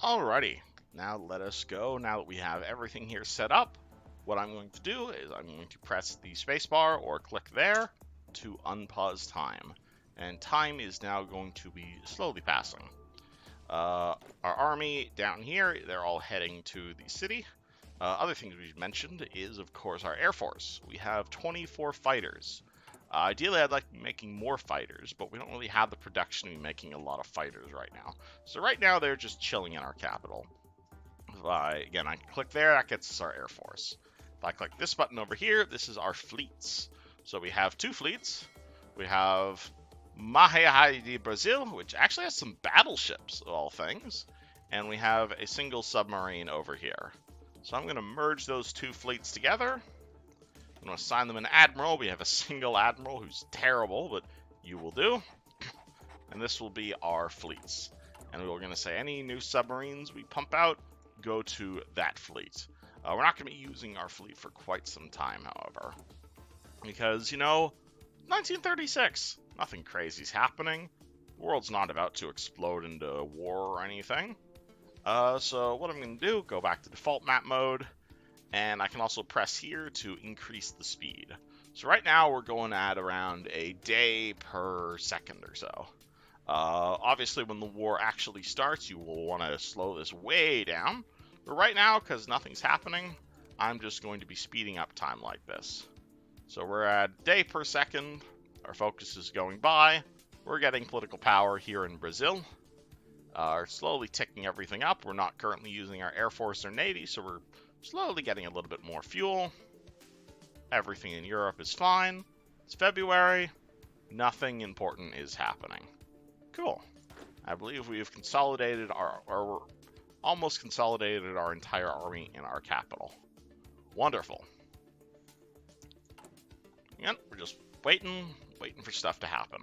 Alrighty, now let us go. Now that we have everything here set up, what I'm going to do is I'm going to press the spacebar or click there to unpause time. And time is now going to be slowly passing. Our army down here, they're all heading to the city. Other things we've mentioned is, of course, our Air Force. We have 24 fighters. Ideally, I'd like to be making more fighters, but we don't really have the production to be making a lot of fighters right now. So right now, they're just chilling in our capital. Again, I click there, that gets us our Air Force. If I click this button over here, this is our fleets. So we have two fleets. We have Hoi4 de Brazil, which actually has some battleships, of all things. And we have a single submarine over here. So I'm going to merge those two fleets together. I'm going to assign them an admiral. We have a single admiral who's terrible, but you will do. And this will be our fleets. And we're going to say any new submarines we pump out, go to that fleet. We're not going to be using our fleet for quite some time, however. Because, 1936, nothing crazy's happening. The world's not about to explode into war or anything. So what I'm going to do, go back to default map mode. And I can also press here to increase the speed. So right now we're going at around a day per second or so. Obviously when the war actually starts, you will want to slow this way down. But right now, because nothing's happening, I'm just going to be speeding up time like this. So we're at day per second. Our focus is going by. We're getting political power here in Brazil. Slowly ticking everything up. We're not currently using our Air Force or Navy, so we're slowly getting a little bit more fuel. Everything in Europe is fine. It's February. Nothing important is happening. Cool. I believe we have consolidated or almost consolidated our entire army in our capital. Wonderful. Yep, we're just waiting for stuff to happen.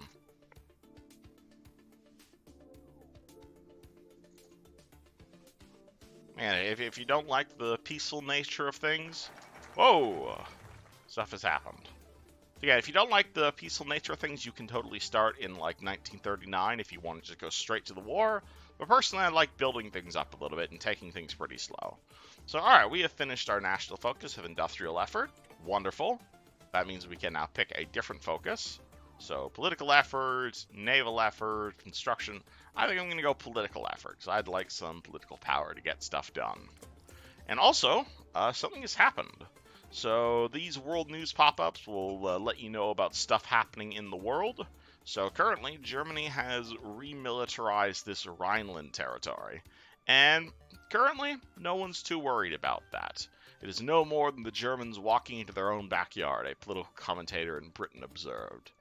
Man, if you don't like the peaceful nature of things, whoa, stuff has happened. Yeah, if you don't like the peaceful nature of things, you can totally start in like 1939 if you want to just go straight to the war. But personally, I like building things up a little bit and taking things pretty slow. So, alright, we have finished our national focus of industrial effort. Wonderful. That means we can now pick a different focus. So, political effort, naval effort, construction. I think I'm going to go political effort, because I'd like some political power to get stuff done. And also, something has happened. So these world news pop-ups will let you know about stuff happening in the world. So currently, Germany has remilitarized this Rhineland territory. And currently, no one's too worried about that. It is no more than the Germans walking into their own backyard, a political commentator in Britain observed.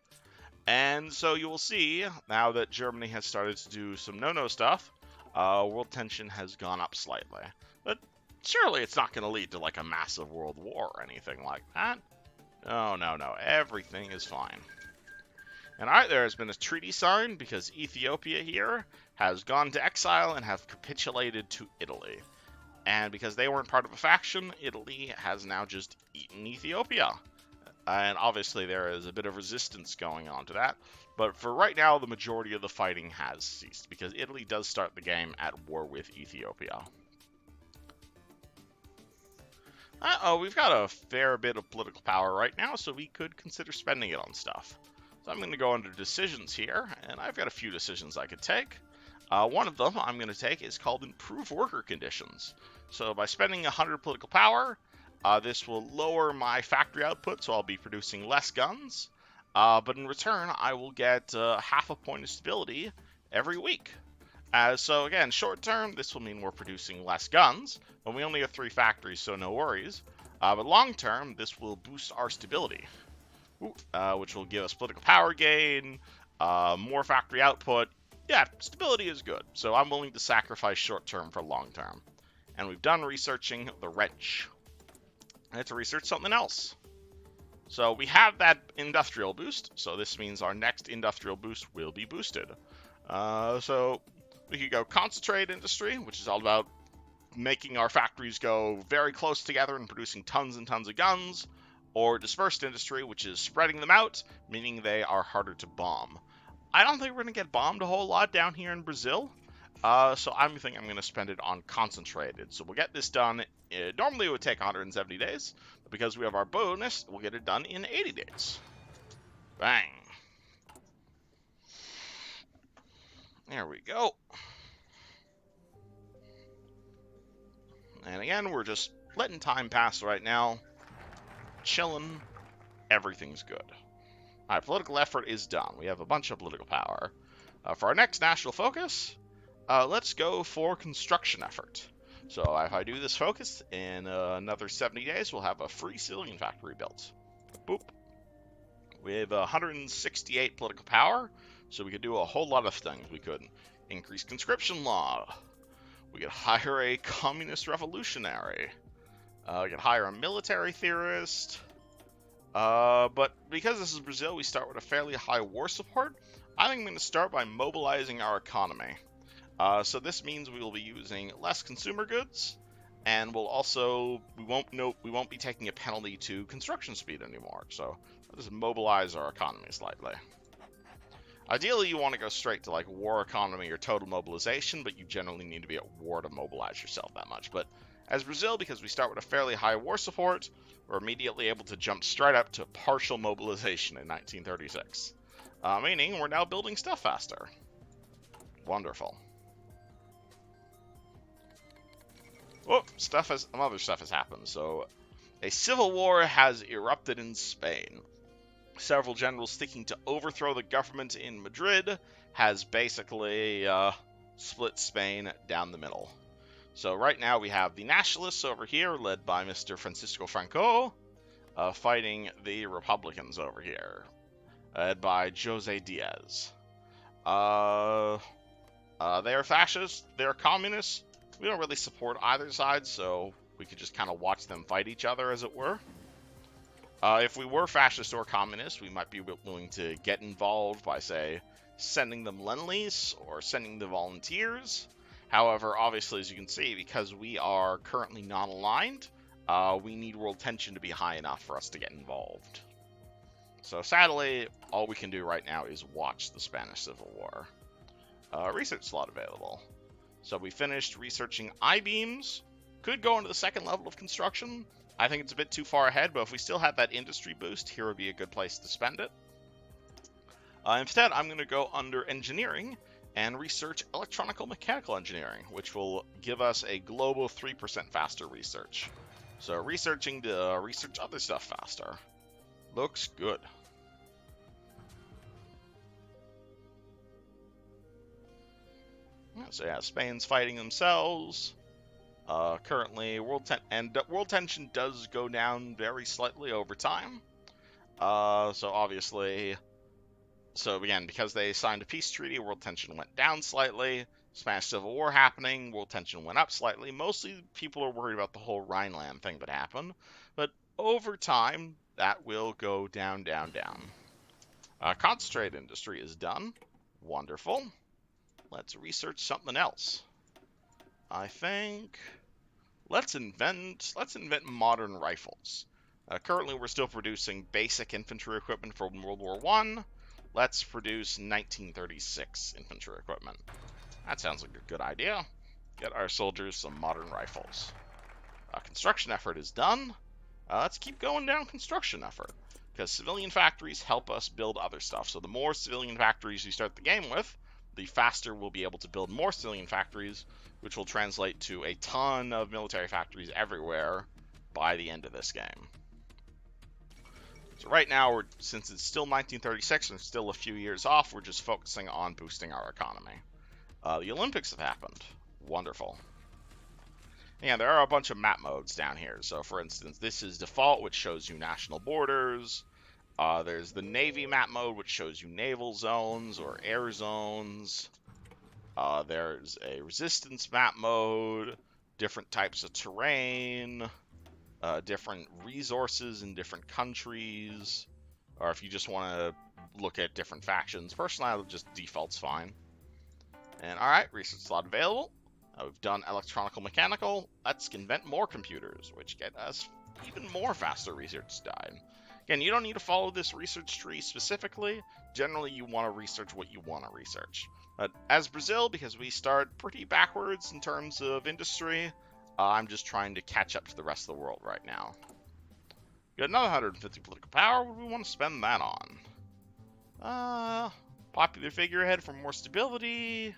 And so you will see, now that Germany has started to do some no-no stuff, world tension has gone up slightly. But surely it's not going to lead to like a massive world war or anything like that. No. Everything is fine. And alright, there has been a treaty signed because Ethiopia here has gone to exile and have capitulated to Italy. And because they weren't part of a faction, Italy has now just eaten Ethiopia. And obviously there is a bit of resistance going on to that. But for right now, the majority of the fighting has ceased because Italy does start the game at war with Ethiopia. We've got a fair bit of political power right now, so we could consider spending it on stuff. So I'm going to go under decisions here, and I've got a few decisions I could take. One of them I'm going to take is called improve worker conditions. So by spending 100 political power, this will lower my factory output, so I'll be producing less guns. But in return, I will get half a point of stability every week. So again, short term, this will mean we're producing less guns, but we only have 3 factories, so no worries. But long term, this will boost our stability, which will give us political power gain, more factory output. Yeah, stability is good, so I'm willing to sacrifice short term for long term. And we've done researching the wrench. I had to research something else. So we have that industrial boost, so this means our next industrial boost will be boosted. So we could go concentrate industry, which is all about making our factories go very close together and producing tons and tons of guns, or dispersed industry, which is spreading them out, meaning they are harder to bomb. I don't think we're going to get bombed a whole lot down here in Brazil, So I'm thinking I'm going to spend it on concentrated. So we'll get this done. Normally it would take 170 days, but because we have our bonus, we'll get it done in 80 days. Bang. There we go. And again, we're just letting time pass right now. Chilling. Everything's good. Alright, political effort is done. We have a bunch of political power. For our next national focus, let's go for construction effort. So if I do this focus, in another 70 days, we'll have a free civilian factory built. Boop. We have 168 political power, so we could do a whole lot of things. We could increase conscription law. We could hire a communist revolutionary. We could hire a military theorist. But because this is Brazil, we start with a fairly high war support. I think I'm going to start by mobilizing our economy. So this means we will be using less consumer goods, and we won't be taking a penalty to construction speed anymore. So let's mobilize our economy slightly. Ideally, you want to go straight to like war economy or total mobilization, but you generally need to be at war to mobilize yourself that much. But as Brazil, because we start with a fairly high war support, we're immediately able to jump straight up to partial mobilization in 1936. Meaning we're now building stuff faster. Wonderful. Oh, other stuff has happened. So, a civil war has erupted in Spain. Several generals seeking to overthrow the government in Madrid has basically split Spain down the middle. So right now we have the nationalists over here, led by Mr. Francisco Franco, fighting the Republicans over here, led by Jose Diaz. They are fascists, they're communists. We don't really support either side, so we could just kind of watch them fight each other, as it were. If we were fascist or communist, we might be willing to get involved by, say, sending them Lend-Lease or sending the volunteers. However, obviously, as you can see, because we are currently non-aligned, we need world tension to be high enough for us to get involved. So sadly, all we can do right now is watch the Spanish Civil War. Research slot available. So we finished researching I-beams. Could go into the second level of construction. I think it's a bit too far ahead, but if we still had that industry boost, here would be a good place to spend it. Instead, I'm going to go under engineering and research electronical mechanical engineering, which will give us a global 3% faster research. So researching to research other stuff faster. Looks good. So yeah, Spain's fighting themselves. Currently, world tension does go down very slightly over time. So obviously, again, because they signed a peace treaty, world tension went down slightly. Spanish Civil War happening, world tension went up slightly. Mostly people are worried about the whole Rhineland thing that happened, but over time, that will go down, down, down. Concentrate industry is done. Wonderful. Let's research something else. I think let's invent modern rifles. Currently, we're still producing basic infantry equipment from World War I. Let's produce 1936 infantry equipment. That sounds like a good idea. Get our soldiers some modern rifles. Construction effort is done. Let's keep going down construction effort, because civilian factories help us build other stuff. So the more civilian factories you start the game with, the faster we'll be able to build more civilian factories, which will translate to a ton of military factories everywhere by the end of this game. So right now, since it's still 1936 and still a few years off, we're just focusing on boosting our economy. The Olympics have happened. Wonderful. Yeah, there are a bunch of map modes down here. So for instance, this is default, which shows you national borders. There's the Navy map mode, which shows you naval zones or air zones. There's a resistance map mode, different types of terrain, different resources in different countries, or if you just want to look at different factions. Personally, I would just default's fine. And alright, research slot available. We've done electronical mechanical. Let's invent more computers, which get us even more faster research time. Again, you don't need to follow this research tree specifically. Generally, you want to research what you want to research. But as Brazil, because we start pretty backwards in terms of industry, I'm just trying to catch up to the rest of the world right now. Got another 150 political power. What do we want to spend that on? Popular figurehead for more stability.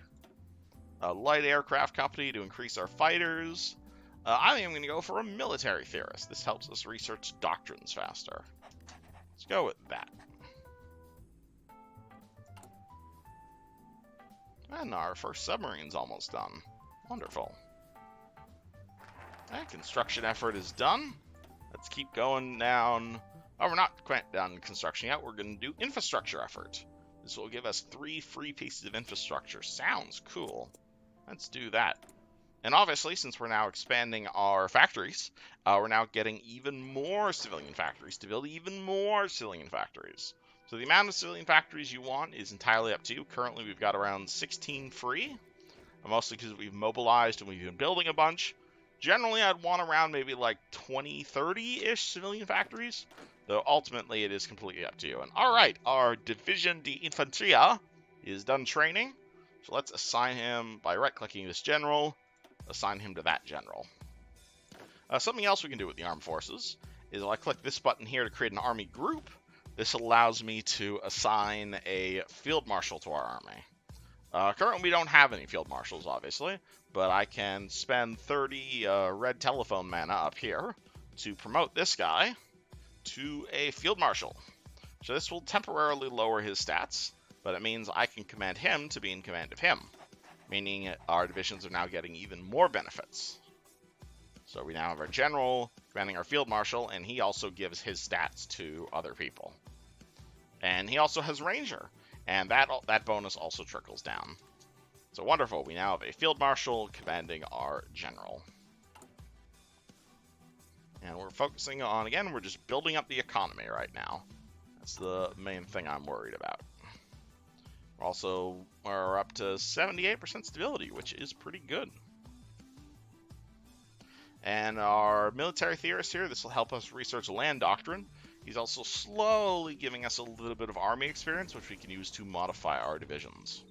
A light aircraft company to increase our fighters. I think I'm going to go for a military theorist. This helps us research doctrines faster. Let's go with that. And our first submarine's almost done. Wonderful. And construction effort is done. Let's keep going down. Oh, we're not quite done construction yet. We're going to do infrastructure effort. This will give us 3 free pieces of infrastructure. Sounds cool. Let's do that. And obviously, since we're now expanding our factories, we're now getting even more civilian factories to build even more civilian factories. So the amount of civilian factories you want is entirely up to you. Currently, we've got around 16 free, mostly because we've mobilized and we've been building a bunch. Generally, I'd want around maybe like 20, 30-ish civilian factories, though ultimately it is completely up to you. And all right, our Division de Infanteria is done training. So let's assign him by right-clicking this general, assign him to that general. Something else we can do with the armed forces is if I click this button here to create an army group, this allows me to assign a field marshal to our army. Currently, we don't have any field marshals, obviously, but I can spend 30 red telephone mana up here to promote this guy to a field marshal. So this will temporarily lower his stats, but it means I can command him to be in command of him, meaning our divisions are now getting even more benefits. So we now have our general commanding our field marshal, and he also gives his stats to other people. And he also has ranger, and that bonus also trickles down. So wonderful, we now have a field marshal commanding our general. And we're focusing on, again, we're just building up the economy right now. That's the main thing I'm worried about. We're up to 78% stability, which is pretty good. And our military theorist here, this will help us research land doctrine. He's also slowly giving us a little bit of army experience, which we can use to modify our divisions.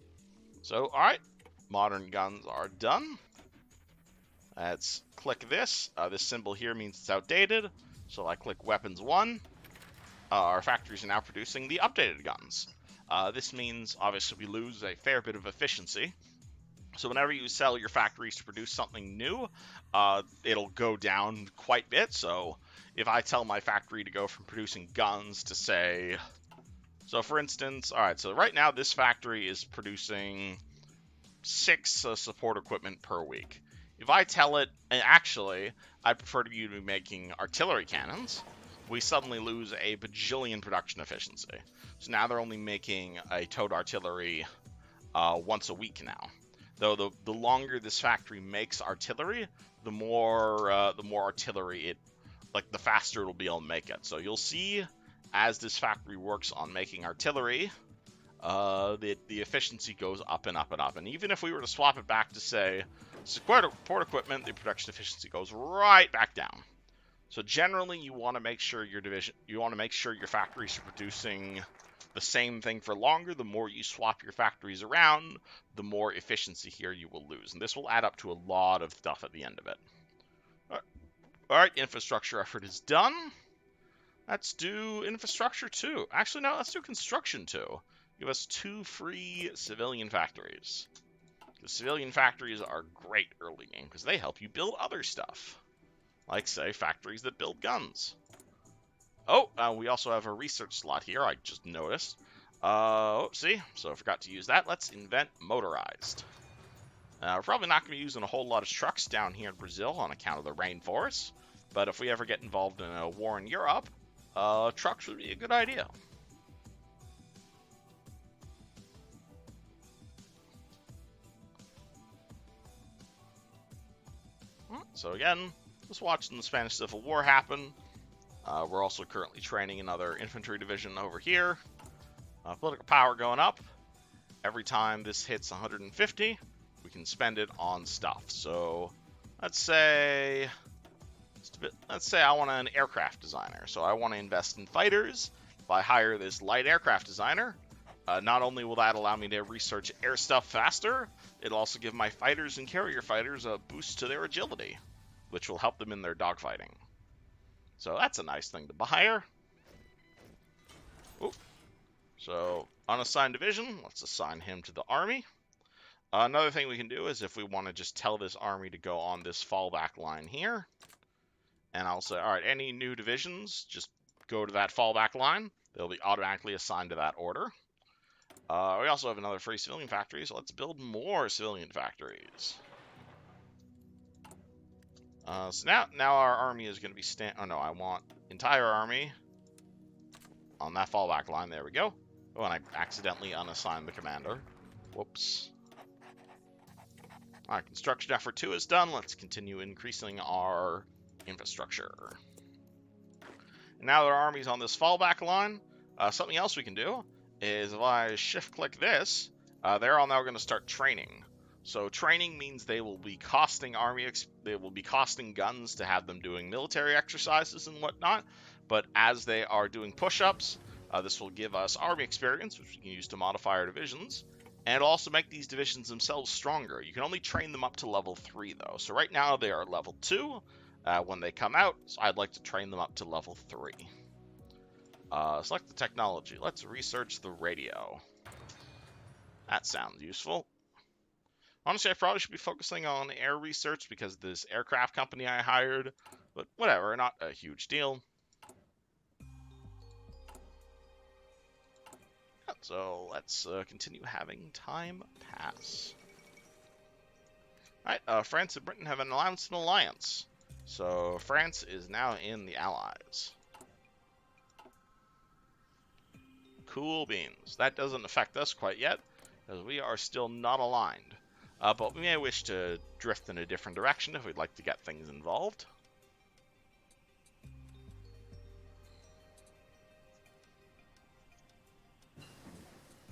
So, all right, modern guns are done. Let's click this. This symbol here means it's outdated. So I click weapons 1. Our factories are now producing the updated guns. This means, obviously, we lose a fair bit of efficiency. So whenever you sell your factories to produce something new, it'll go down quite a bit. So if I tell my factory to go from producing guns to say, so for instance, all right, so right now this factory is producing 6 support equipment per week. If I tell it, and actually, I prefer you to be making artillery cannons, we suddenly lose a bajillion production efficiency. So now they're only making a towed artillery once a week now. Though the longer this factory makes artillery, the more artillery it, like the faster it'll be able to make it. So you'll see as this factory works on making artillery, the efficiency goes up and up and up. And even if we were to swap it back to say support equipment, the production efficiency goes right back down. So generally, you want to make sure your factories are producing the same thing for longer. The more you swap your factories around, the more efficiency here you will lose. And this will add up to a lot of stuff at the end of it. All right, infrastructure effort is done. Let's do infrastructure 2. Actually, no, let's do construction 2. Give us 2 free civilian factories. The civilian factories are great early game because they help you build other stuff. Like, say, factories that build guns. Oh, we also have a research slot here, I just noticed. Oopsie, so I forgot to use that. Let's invent motorized. We're probably not going to be using a whole lot of trucks down here in Brazil on account of the rainforest. But if we ever get involved in a war in Europe, trucks would be a good idea. So again, just watching the Spanish Civil War happen. We're also currently training another infantry division over here. Political power going up. Every time this hits 150, we can spend it on stuff. So let's say I want an aircraft designer. So I want to invest in fighters. If I hire this light aircraft designer, Not only will that allow me to research air stuff faster, it'll also give my fighters and carrier fighters a boost to their agility, which will help them in their dogfighting. So that's a nice thing to hire. Ooh. So, unassigned division, let's assign him to the army. Another thing we can do is if we want to just tell this army to go on this fallback line here, and I'll say, all right, any new divisions, just go to that fallback line. They'll be automatically assigned to that order. We also have another free civilian factory, so let's build more civilian factories. So now our army is going to be oh no, I want entire army on that fallback line. There we go. Oh, and I accidentally unassigned the commander. Whoops. All right, construction effort 2 is done. Let's continue increasing our infrastructure. And now that our army's on this fallback line, something else we can do is if I shift-click this, they're all now going to start training. So training means they will be costing they will be costing guns to have them doing military exercises and whatnot. But as they are doing push-ups, this will give us army experience, which we can use to modify our divisions. And it'll also make these divisions themselves stronger. You can only train them up to level 3, though. So right now they are level 2 when they come out. So I'd like to train them up to level 3. Select the technology. Let's research the radio. That sounds useful. Honestly, I probably should be focusing on air research because this aircraft company I hired. But whatever, not a huge deal. So let's continue having time pass. Alright, France and Britain have announced an alliance. So France is now in the Allies. Cool beans. That doesn't affect us quite yet, because we are still not aligned. But we may wish to drift in a different direction if we'd like to get things involved.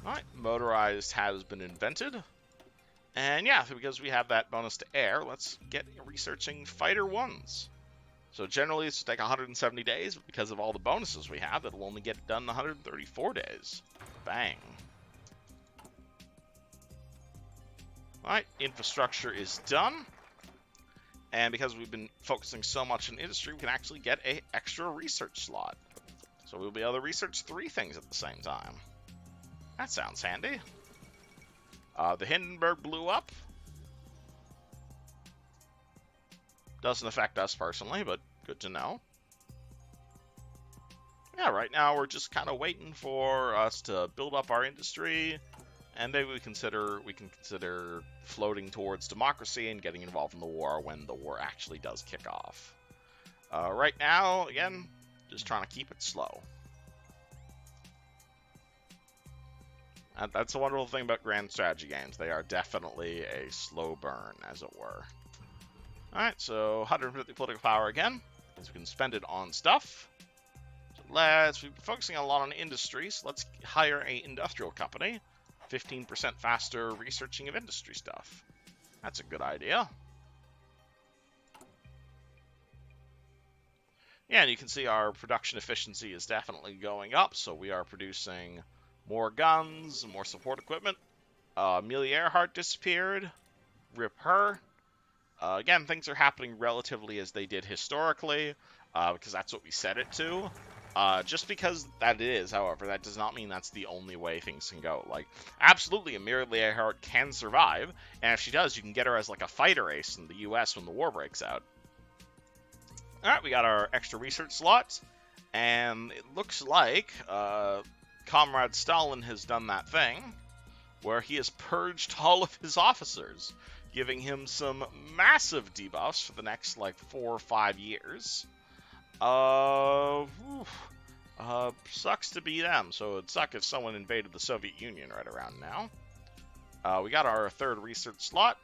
Alright, motorized has been invented. And yeah, because we have that bonus to air, let's get researching fighter ones. So generally it's take 170 days, but because of all the bonuses we have, it'll only get done in 134 days. Bang. Alright, infrastructure is done. And because we've been focusing so much on industry, we can actually get an extra research slot. So we'll be able to research 3 things at the same time. That sounds handy. The Hindenburg blew up. Doesn't affect us personally, but good to know. Yeah, right now we're just kind of waiting for us to build up our industry, and maybe we can consider floating towards democracy and getting involved in the war when the war actually does kick off. Right now, again, just trying to keep it slow. And that's the wonderful thing about grand strategy games. They are definitely a slow burn, as it were. Alright, so 150 political power again, because we can spend it on stuff. So we've been focusing a lot on industry, so let's hire an industrial company. 15% faster researching of industry stuff. That's a good idea. Yeah, and you can see our production efficiency is definitely going up, so we are producing more guns, more support equipment. Amelia Earhart disappeared. Rip her. Again, things are happening relatively as they did historically, because that's what we set it to. Just because that it is, however, that does not mean that's the only way things can go. Like, absolutely, Amelia Earhart can survive, and if she does, you can get her as like a fighter ace in the U.S. when the war breaks out. Alright, we got our extra research slots, and it looks like Comrade Stalin has done that thing where he has purged all of his officers, giving him some massive debuffs for the next, like, 4 or 5 years. Sucks to be them, so it'd suck if someone invaded the Soviet Union right around now. We got our 3rd research slot,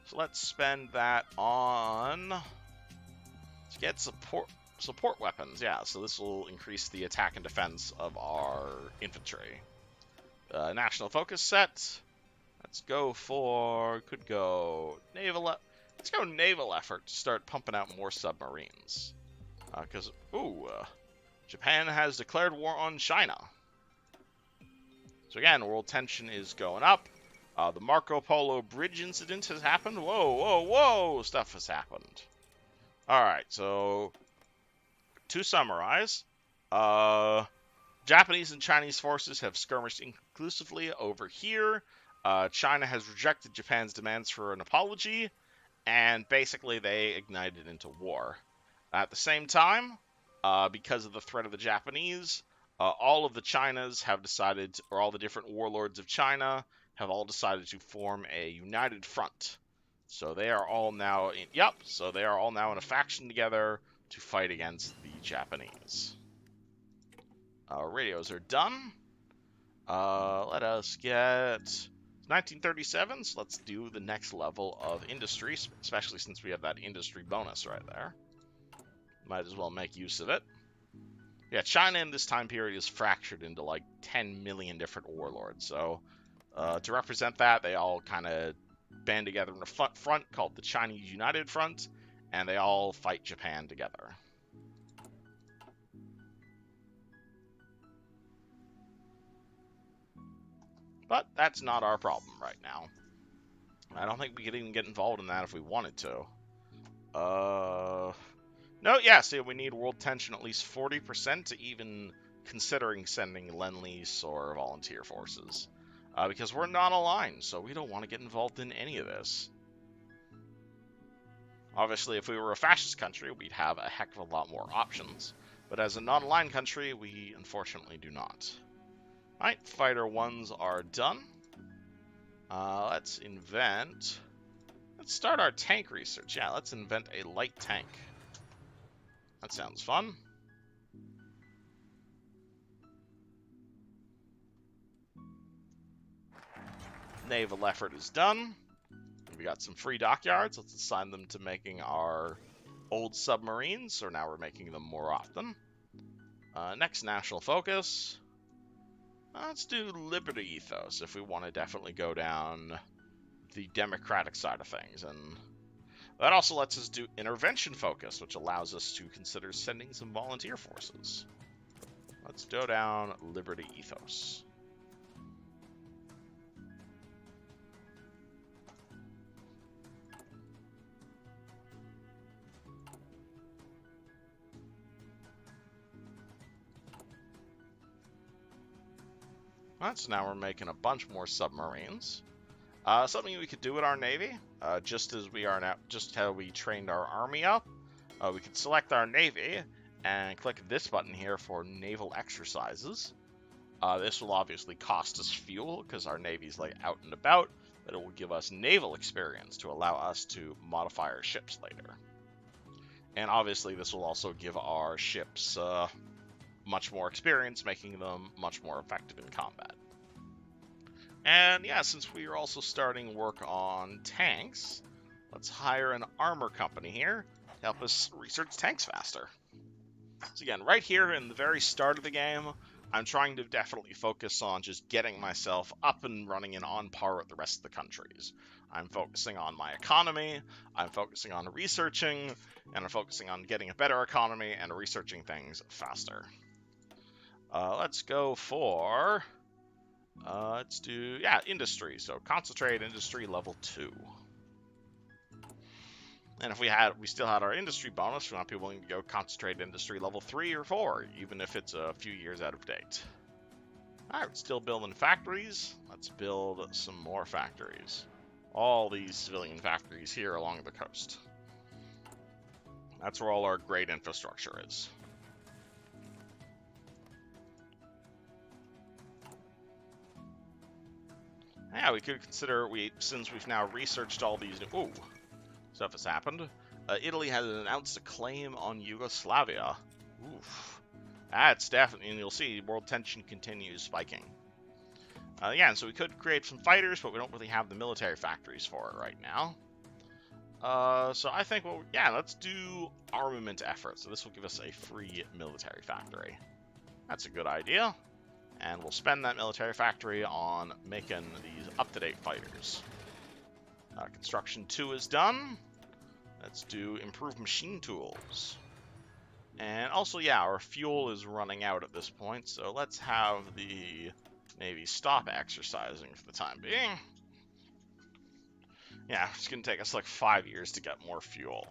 so let's spend that on to get support weapons. Yeah, so this will increase the attack and defense of our infantry. National focus set. Let's go for, could go naval, let's go naval effort to start pumping out more submarines. Because, Japan has declared war on China. So again, world tension is going up. The Marco Polo bridge incident has happened. Whoa, whoa, whoa! Stuff has happened. Alright, so to summarize, Japanese and Chinese forces have skirmished inconclusively over here. China has rejected Japan's demands for an apology, and basically they ignited into war. At the same time, because of the threat of the Japanese, all of the Chinas have decided, or all the different warlords of China have all decided to form a united front. So they are all now in a faction together to fight against the Japanese. Radios are done. Let us get 1937, so let's do the next level of industry, especially since we have that industry bonus right there. Might as well make use of it. Yeah, China in this time period is fractured into like 10 million different warlords, so to represent that, they all kind of band together in a front called the Chinese United Front, and they all fight Japan together. But that's not our problem right now. I don't think we could even get involved in that if we wanted to. No, yeah, see, we need world tension at least 40% to even considering sending Lend-Lease or volunteer forces. Because we're not aligned, so we don't want to get involved in any of this. Obviously, if we were a fascist country, we'd have a heck of a lot more options. But as a non-aligned country, we unfortunately do not. Alright, fighter ones are done. Let's start our tank research. Yeah, let's invent a light tank. That sounds fun. Naval effort is done. We got some free dockyards. Let's assign them to making our old submarines. So now we're making them more often. Next national focus. Let's do Liberty Ethos if we want to definitely go down the democratic side of things. And that also lets us do intervention focus, which allows us to consider sending some volunteer forces. Let's go down Liberty Ethos. Alright, so now we're making a bunch more submarines. Something we could do with our Navy, just how we trained our Army up, we could select our Navy and click this button here for naval exercises. This will obviously cost us fuel because our Navy's like out and about, but it will give us naval experience to allow us to modify our ships later. And obviously this will also give our ships much more experience, making them much more effective in combat. And yeah, since we are also starting work on tanks, let's hire an armor company here to help us research tanks faster. So again, right here in the very start of the game, I'm trying to definitely focus on just getting myself up and running and on par with the rest of the countries. I'm focusing on my economy, I'm focusing on researching, and I'm focusing on getting a better economy and researching things faster. Let's go for, let's do, industry. So concentrate industry level 2. And if we still had our industry bonus, we might be willing to go concentrate industry level 3 or 4, even if it's a few years out of date. Alright, we're still building factories. Let's build some more factories. All these civilian factories here along the coast. That's where all our great infrastructure is. Yeah, we could consider, since we've now researched all these new... stuff has happened. Italy has announced a claim on Yugoslavia. Oof. That's definitely, and you'll see, world tension continues spiking. Yeah, and so we could create some fighters, but we don't really have the military factories for it right now. So I think, let's do armament efforts. So this will give us a free military factory. That's a good idea. And we'll spend that military factory on making these up-to-date fighters. Construction 2 is done. Let's do improved machine tools. And also, our fuel is running out at this point, so let's have the Navy stop exercising for the time being. Yeah, it's going to take us like 5 years to get more fuel.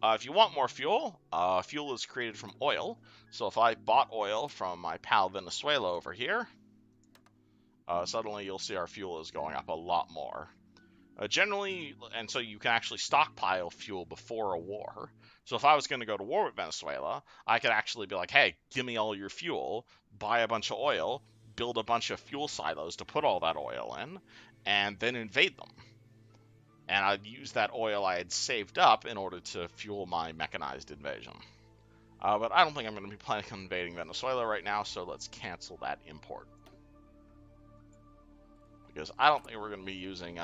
If you want more fuel, fuel is created from oil. So if I bought oil from my pal Venezuela over here, suddenly you'll see our fuel is going up a lot more. Generally, and so you can actually stockpile fuel before a war. So if I was going to go to war with Venezuela, I could actually be like, hey, give me all your fuel, buy a bunch of oil, build a bunch of fuel silos to put all that oil in, and then invade them. And I'd use that oil I had saved up in order to fuel my mechanized invasion. But I don't think I'm going to be planning on invading Venezuela right now, so let's cancel that import. Because I don't think we're going to be using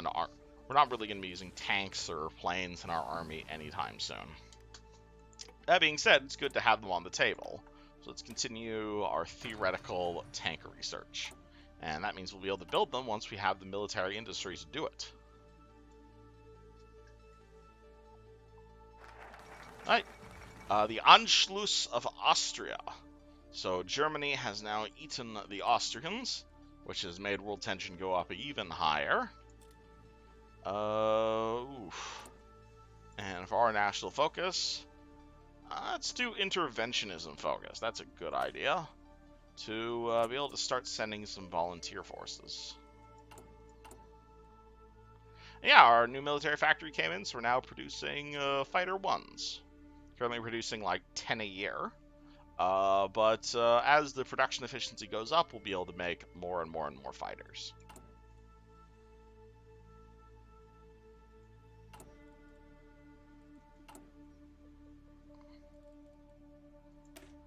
we're not really going to be using tanks or planes in our army anytime soon. That being said, it's good to have them on the table. So let's continue our theoretical tank research. And that means we'll be able to build them once we have the military industry to do it. Alright. The Anschluss of Austria. So Germany has now eaten the Austrians, which has made world tension go up even higher. Oof. And for our national focus, let's do interventionism focus. That's a good idea. To be able to start sending some volunteer forces. Yeah, our new military factory came in, so we're now producing fighter ones. Currently producing like 10 a year. But as the production efficiency goes up, we'll be able to make more and more and more fighters.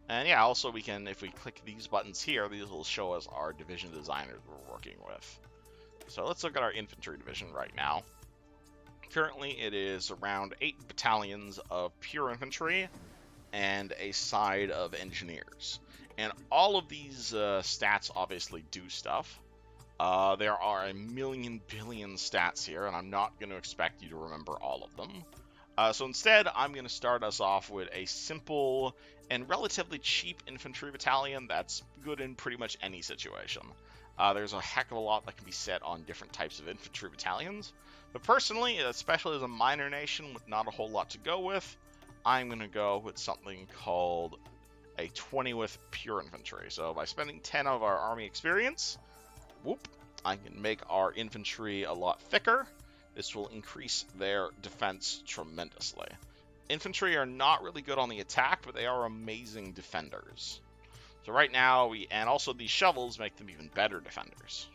And yeah, also we can, if we click these buttons here, these will show us our division designers we're working with. So let's look at our infantry division right now. Currently it is around 8 battalions of pure infantry and a side of engineers. And all of these stats obviously do stuff. There are a million billion stats here, and I'm not going to expect you to remember all of them. So instead, I'm going to start us off with a simple and relatively cheap infantry battalion that's good in pretty much any situation. There's a heck of a lot that can be said on different types of infantry battalions. But personally, especially as a minor nation with not a whole lot to go with, I'm going to go with something called a 20 with pure infantry. So by spending 10 of our army experience, I can make our infantry a lot thicker. This will increase their defense tremendously. Infantry are not really good on the attack, but they are amazing defenders. So right now, and also these shovels make them even better defenders.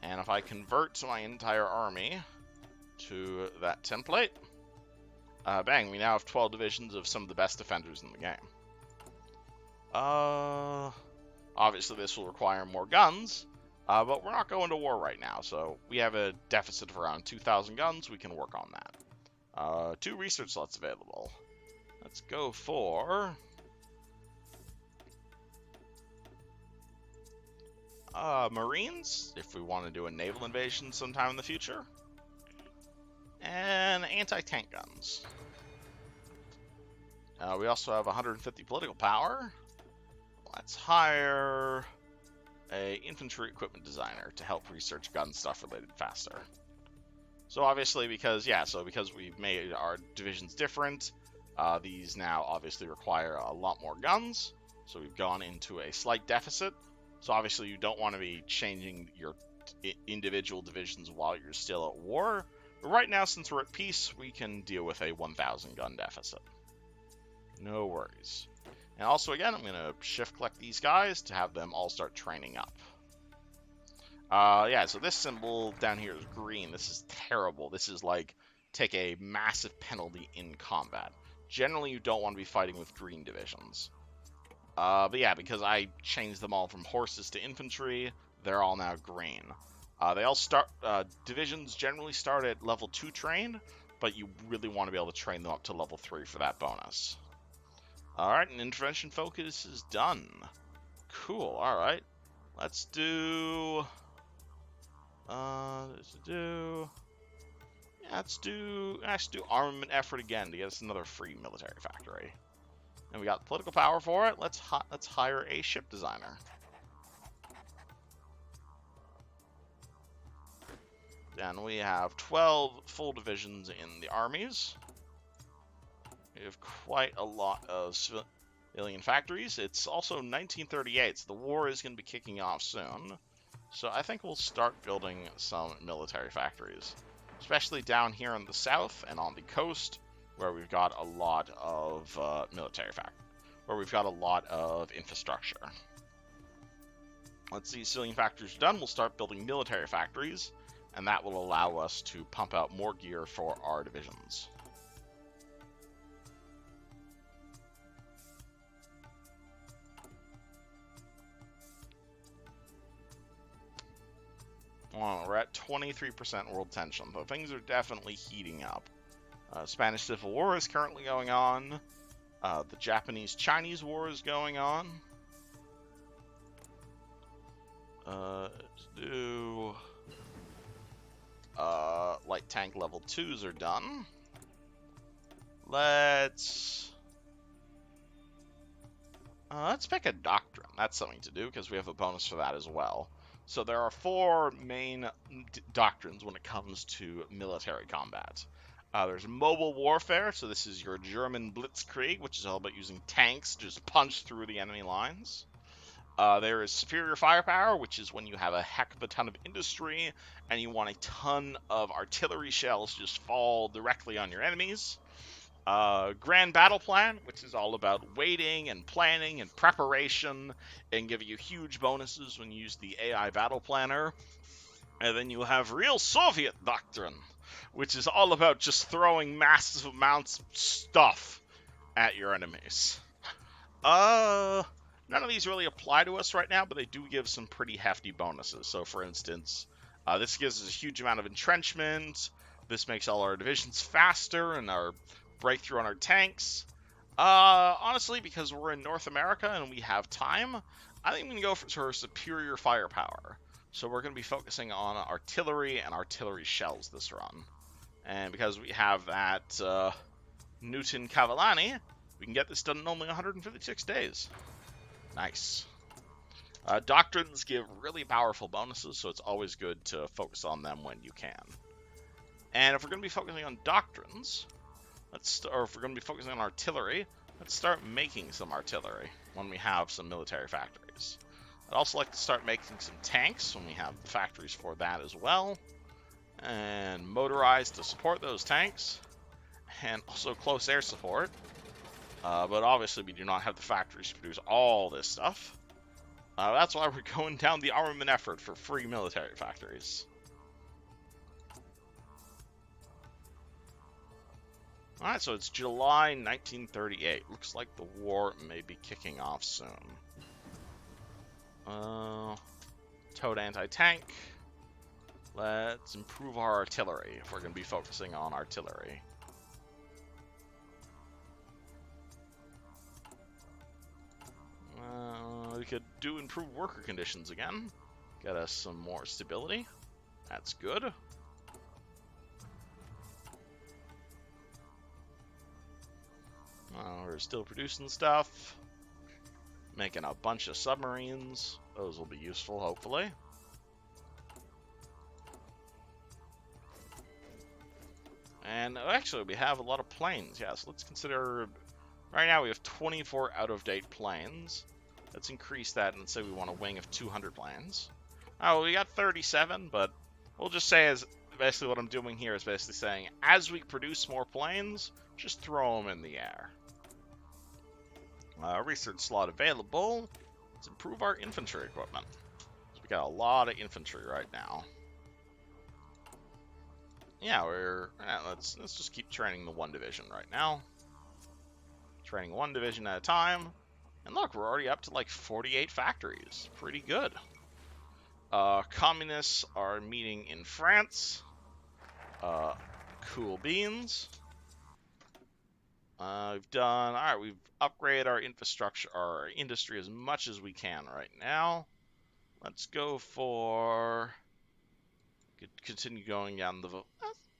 And if I convert my entire army to that template, bang, we now have 12 divisions of some of the best defenders in the game. Obviously this will require more guns, but we're not going to war right now, so we have a deficit of around 2,000 guns. We can work on that. 2 research slots available. Let's go for Marines, if we want to do a naval invasion sometime in the future. And anti-tank guns. We also have 150 political power. Let's hire a infantry equipment designer to help research gun stuff related faster. So obviously because we've made our divisions different, these now obviously require a lot more guns. So we've gone into a slight deficit. So obviously you don't want to be changing your individual divisions while you're still at war. But right now, since we're at peace, we can deal with a 1,000 gun deficit. No worries. And also, again, I'm going to shift collect these guys to have them all start training up. Yeah, so this symbol down here is green. This is terrible. This is like, take a massive penalty in combat. Generally, you don't want to be fighting with green divisions. But yeah, because I changed them all from horses to infantry, they're all now green. They all start, divisions generally start at level 2 trained, but you really want to be able to train them up to level 3 for that bonus. Alright, and intervention focus is done. Cool, alright. Let's do... let's do armament effort again to get us another free military factory. And we got the political power for it. Let's hire a ship designer. Then we have 12 full divisions in the armies. We have quite a lot of civilian factories. It's also 1938, so the war is going to be kicking off soon. So I think we'll start building some military factories, especially down here in the south and on the coast, where we've got a lot of where we've got a lot of infrastructure. Once these civilian factories are done, we'll start building military factories, and that will allow us to pump out more gear for our divisions. Well, we're at 23% world tension, but things are definitely heating up. Spanish Civil War is currently going on. The Japanese-Chinese War is going on. Light tank level 2s are done. Let's pick a doctrine. That's something to do, because we have a bonus for that as well. So there are 4 main doctrines when it comes to military combat. There's mobile warfare, so this is your German blitzkrieg, which is all about using tanks to just punch through the enemy lines. There is superior firepower, which is when you have a heck of a ton of industry and you want a ton of artillery shells just fall directly on your enemies. Grand Battle Plan, which is all about waiting and planning and preparation and giving you huge bonuses when you use the AI Battle Planner. And then you have Real Soviet Doctrine, which is all about just throwing massive amounts of stuff at your enemies. None of these really apply to us right now, but they do give some pretty hefty bonuses. So, for instance, this gives us a huge amount of entrenchment. This makes all our divisions faster and our breakthrough on our tanks. Honestly, because we're in North America and we have time, I think I'm going to go for superior firepower. So we're going to be focusing on artillery and artillery shells this run. And because we have that Newton Cavallani, we can get this done in only 156 days. Nice. Doctrines give really powerful bonuses, so it's always good to focus on them when you can. And if we're going to be focusing on doctrines, or if we're going to be focusing on artillery, let's start making some artillery when we have some military factories. I'd also like to start making some tanks when we have the factories for that as well. And motorized to support those tanks. And also close air support. But obviously we do not have the factories to produce all this stuff. That's why we're going down the armament effort for free military factories. Alright, so it's July 1938. Looks like the war may be kicking off soon. Towed anti-tank. Let's improve our artillery if we're going to be focusing on artillery. We could do improved worker conditions again. Get us some more stability. That's good. We're still producing stuff. Making a bunch of submarines. Those will be useful, hopefully. And actually, we have a lot of planes. Yeah, so let's consider... Right now, we have 24 out-of-date planes. Let's increase that and say we want a wing of 200 planes. Oh, we got 37, but we'll just say as basically what I'm doing here is basically saying as we produce more planes, just throw them in the air. Research slot available. Let's improve our infantry equipment. So we got a lot of infantry right now. Yeah, let's just keep training the one division right now. Training one division at a time. And look, we're already up to like 48 factories. Pretty good. Communists are meeting in France. Cool beans. We've upgraded our infrastructure, our industry as much as we can right now. Let's go for, continue going down the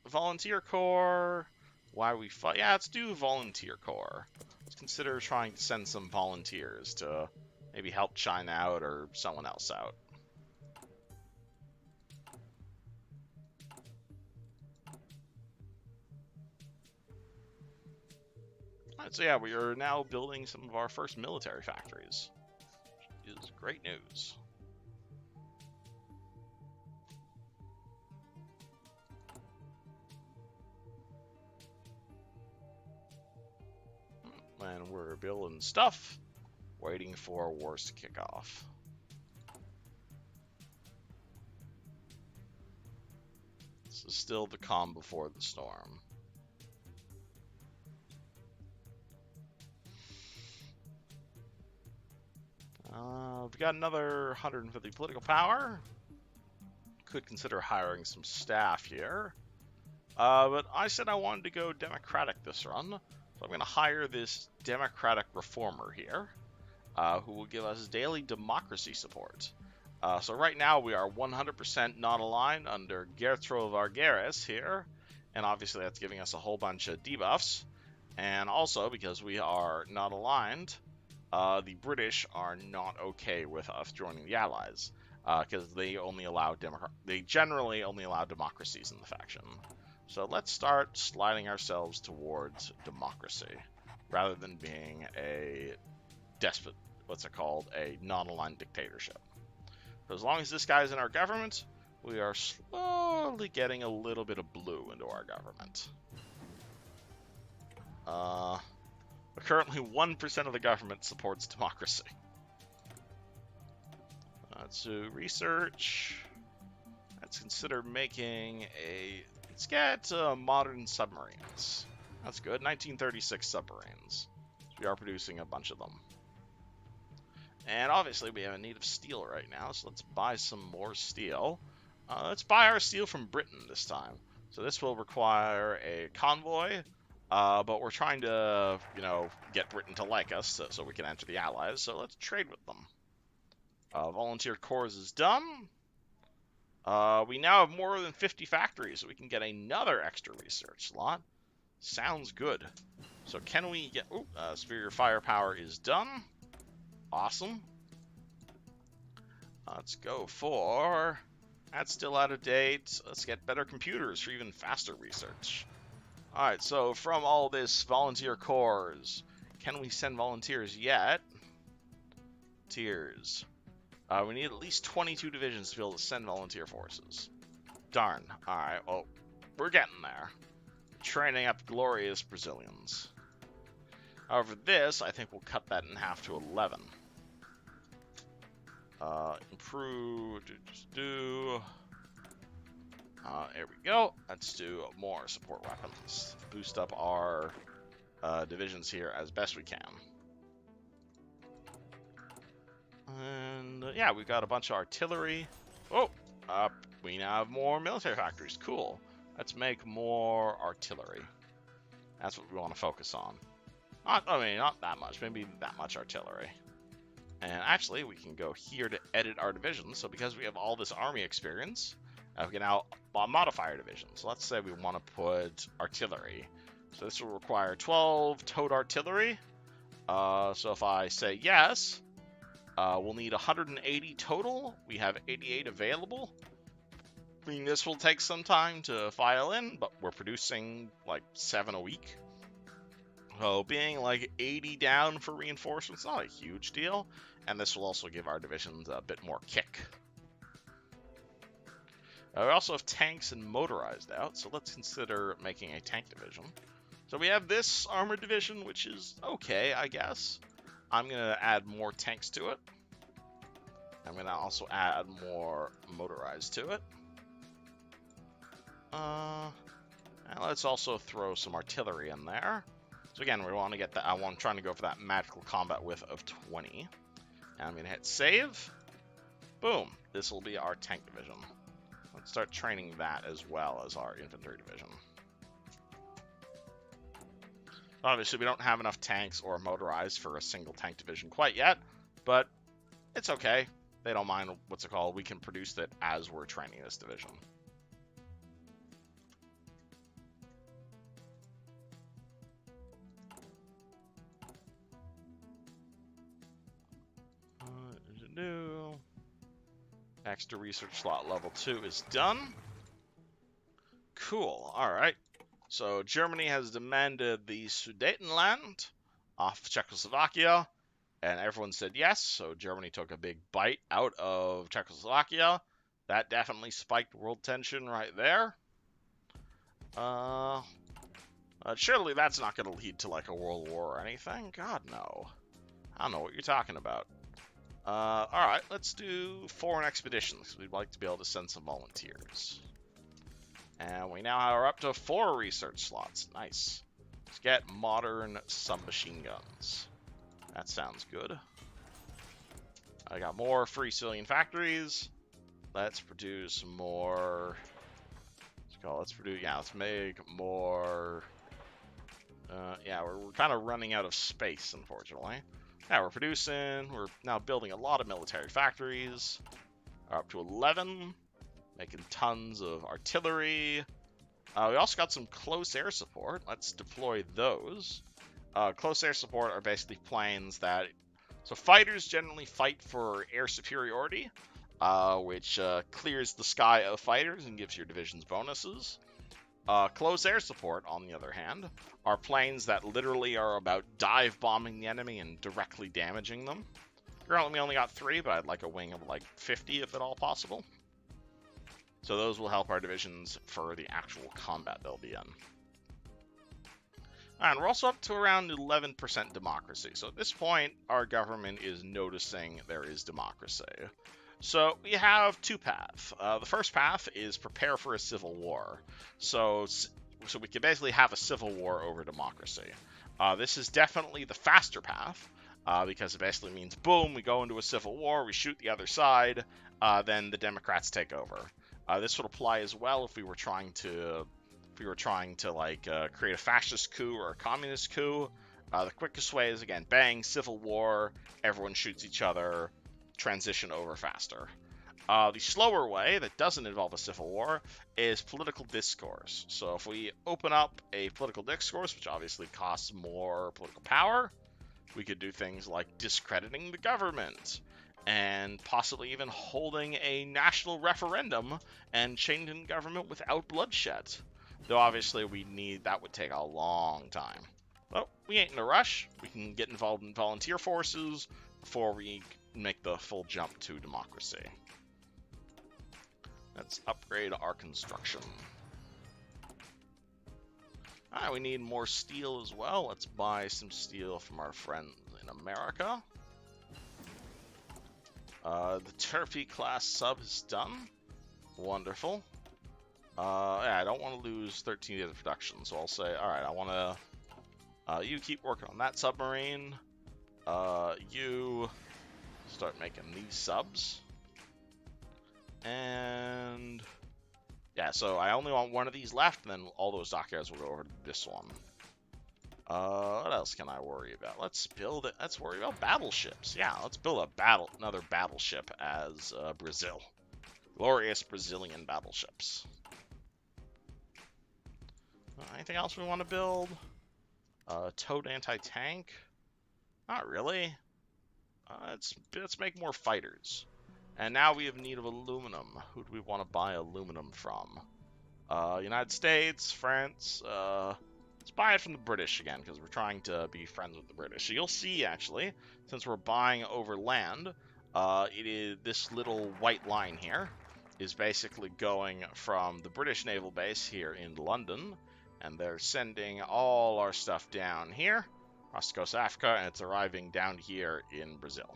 volunteer corps. Why we fight? Yeah, let's do volunteer corps. Let's consider trying to send some volunteers to maybe help China out or someone else out. Alright, so yeah, we are now building some of our first military factories, which is great news. And we're building stuff, waiting for wars to kick off. This is still the calm before the storm. We've got another 150 political power. Could consider hiring some staff here. But I said I wanted to go democratic this run. So I'm going to hire this democratic reformer here, who will give us daily democracy support. So right now we are 100% not aligned under Gertrude Vargeres here. And obviously that's giving us a whole bunch of debuffs. And also, because we are not aligned, the British are not okay with us joining the Allies, because they generally only allow democracies in the faction. So let's start sliding ourselves towards democracy, rather than being a despot, a non-aligned dictatorship. So as long as this guy's in our government, we are slowly getting a little bit of blue into our government. Currently, 1% of the government supports democracy. Let's do research. Let's consider making let's get modern submarines. That's good. 1936 submarines. We are producing a bunch of them. And obviously, we have a need of steel right now, so let's buy some more steel. Let's buy our steel from Britain this time. So this will require a convoy. But we're trying to, get Britain to like us so we can enter the Allies, so let's trade with them. Volunteer corps is done. We now have more than 50 factories, so we can get another extra research slot. Sounds good. So can we get... superior firepower is done. Awesome. Let's go for... That's still out of date. Let's get better computers for even faster research. Alright, so from all this volunteer corps, can we send volunteers yet? Tiers. We need at least 22 divisions to be able to send volunteer forces. Darn. Alright, well, we're getting there. Training up glorious Brazilians. However, this, I think we'll cut that in half to 11. Improve, there we go. Let's do more support weapons. Boost up our divisions here as best we can. And yeah, we've got a bunch of artillery. Oh, we now have more military factories. Cool. Let's make more artillery. That's what we want to focus on. Not that much. Maybe that much artillery. And actually, we can go here to edit our divisions. So because we have all this army experience, we can now modify our division. So let's say we want to put artillery. So this will require 12 towed artillery. So if I say yes, we'll need 180 total. We have 88 available. I mean, this will take some time to file in, but we're producing like 7 a week. So being like 80 down for reinforcements, not a huge deal. And this will also give our divisions a bit more kick. We also have tanks and motorized out, so let's consider making a tank division. So we have this armored division, which is okay, I guess. I'm going to add more tanks to it. I'm going to also add more motorized to it. And let's also throw some artillery in there. So again, we want to get that. I'm trying to go for that magical combat width of 20. And I'm going to hit save. Boom. This will be our tank division. Let's start training that as well as our infantry division. Obviously, we don't have enough tanks or motorized for a single tank division quite yet, but it's okay. They don't mind we can produce it as we're training this division. Extra research slot level 2 is done. Cool. All right. So Germany has demanded the Sudetenland off of Czechoslovakia, and everyone said yes. So Germany took a big bite out of Czechoslovakia. That definitely spiked world tension right there. Surely that's not going to lead to like a world war or anything. God, no. I don't know what you're talking about. Alright, let's do foreign expeditions. We'd like to be able to send some volunteers. And we now are up to 4 research slots. Nice. Let's get modern submachine guns. That sounds good. I got more free civilian factories. Let's produce more... let's make more... yeah, we're kind of running out of space, unfortunately. Yeah, we're now building a lot of military factories. We're up to 11, making tons of artillery. We also got some close air support. Let's deploy those. Close air support are basically planes that... So fighters generally fight for air superiority, which clears the sky of fighters and gives your divisions bonuses. Close air support, on the other hand, are planes that literally are about dive bombing the enemy and directly damaging them. Currently, we only got 3, but I'd like a wing of like 50 if at all possible. So those will help our divisions for the actual combat they'll be in. And we're also up to around 11% democracy. So at this point, our government is noticing there is democracy. So we have 2 paths. The first path is prepare for a civil war. So we can basically have a civil war over democracy. This is definitely the faster path, because it basically means, boom, we go into a civil war, we shoot the other side, then the Democrats take over. This would apply as well if we were trying to create a fascist coup or a communist coup. The quickest way is, again, bang, civil war, everyone shoots each other, transition over faster. The slower way, that doesn't involve a civil war, is political discourse. So if we open up a political discourse, which obviously costs more political power, we could do things like discrediting the government, and possibly even holding a national referendum and changing government without bloodshed. Though obviously that would take a long time. Well, we ain't in a rush. We can get involved in volunteer forces before we make the full jump to democracy. Let's upgrade our construction. Alright, we need more steel as well. Let's buy some steel from our friends in America. The Turpy class sub is done. Wonderful. Yeah, I don't want to lose 13 days of production, so I'll say, alright, I want to... you keep working on that submarine. You start making these subs. And... yeah, so I only want one of these left, and then all those dockyards will go over to this one. What else can I worry about? Let's worry about battleships. Yeah, let's build another battleship as Brazil. Glorious Brazilian battleships. Anything else we want to build? Towed anti-tank? Not really. Let's make more fighters. And now we have need of aluminum. Who do we want to buy aluminum from? United States, France. Let's buy it from the British again, because we're trying to be friends with the British. So you'll see, actually, since we're buying over land, this little white line here is basically going from the British naval base here in London, and they're sending all our stuff down here, across the coast of Africa, and it's arriving down here in Brazil.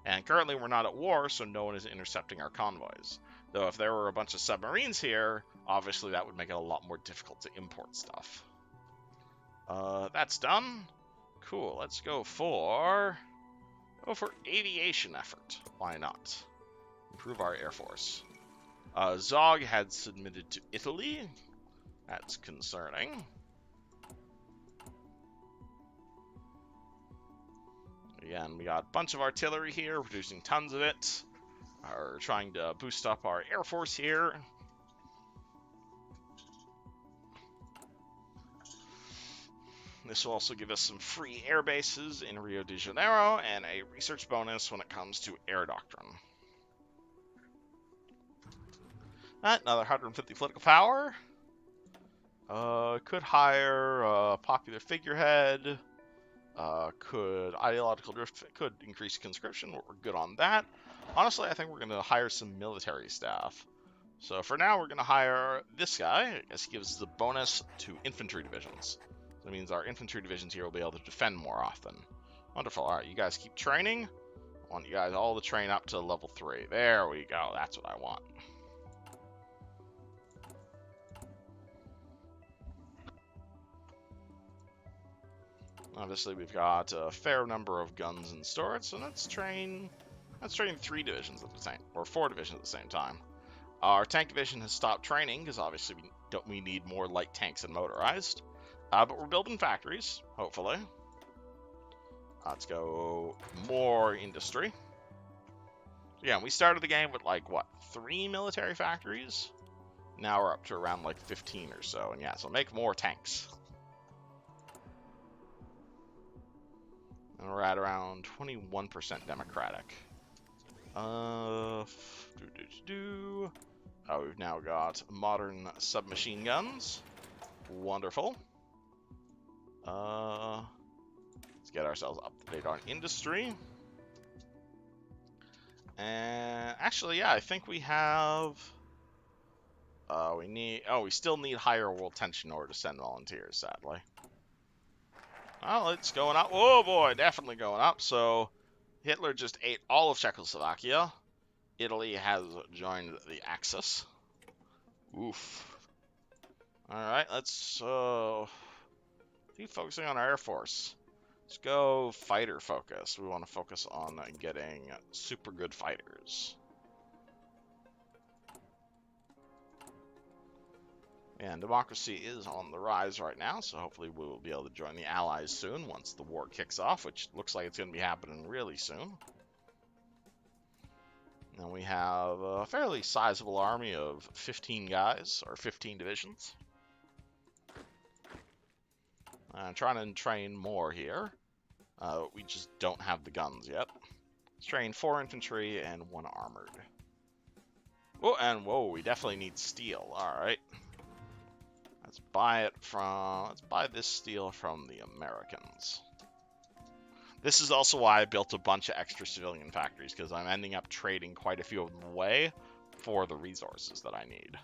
And currently we're not at war, so no one is intercepting our convoys. Though if there were a bunch of submarines here, obviously that would make it a lot more difficult to import stuff. That's done. Cool, let's go for aviation effort. Why not? Improve our air force. Zog had submitted to Italy. That's concerning. Again, we got a bunch of artillery here, producing tons of it. We're trying to boost up our air force here. This will also give us some free air bases in Rio de Janeiro and a research bonus when it comes to air doctrine. Another 150 political power. Could hire a popular figurehead. Could ideological drift, could increase conscription. We're good on that. Honestly, I think we're going to hire some military staff. So for now, we're going to hire this guy. I guess he gives the bonus to infantry divisions. So that means our infantry divisions here will be able to defend more often. Wonderful. All right, you guys keep training. I want you guys all to train up to level 3. There we go. That's what I want. Obviously, we've got a fair number of guns in storage, so let's train 3 divisions at the same, or 4 divisions at the same time. Our tank division has stopped training because obviously we need more light tanks and motorized. But we're building factories, hopefully. Let's go more industry. Yeah, we started the game with like what, 3 military factories? Now we're up to around like 15 or so, and yeah, so make more tanks. And we're at around 21% democratic. We've now got modern submachine guns. Wonderful. Let's get ourselves up to date on industry. And actually, yeah, I think we have. We still need higher world tension in order to send volunteers, sadly. Well, it's going up. Oh boy, definitely going up. So Hitler just ate all of Czechoslovakia. Italy has joined the Axis. Oof. Alright, let's keep focusing on our Air Force. Let's go fighter focus. We want to focus on getting super good fighters. And democracy is on the rise right now, so hopefully we will be able to join the Allies soon once the war kicks off, which looks like it's going to be happening really soon. And we have a fairly sizable army of 15 guys, or 15 divisions. I'm trying to train more here. We just don't have the guns yet. Let's train 4 infantry and 1 armored. Oh, and whoa, we definitely need steel. Alright. Let's buy this steel from the Americans. This is also why I built a bunch of extra civilian factories, because I'm ending up trading quite a few of them away for the resources that I need.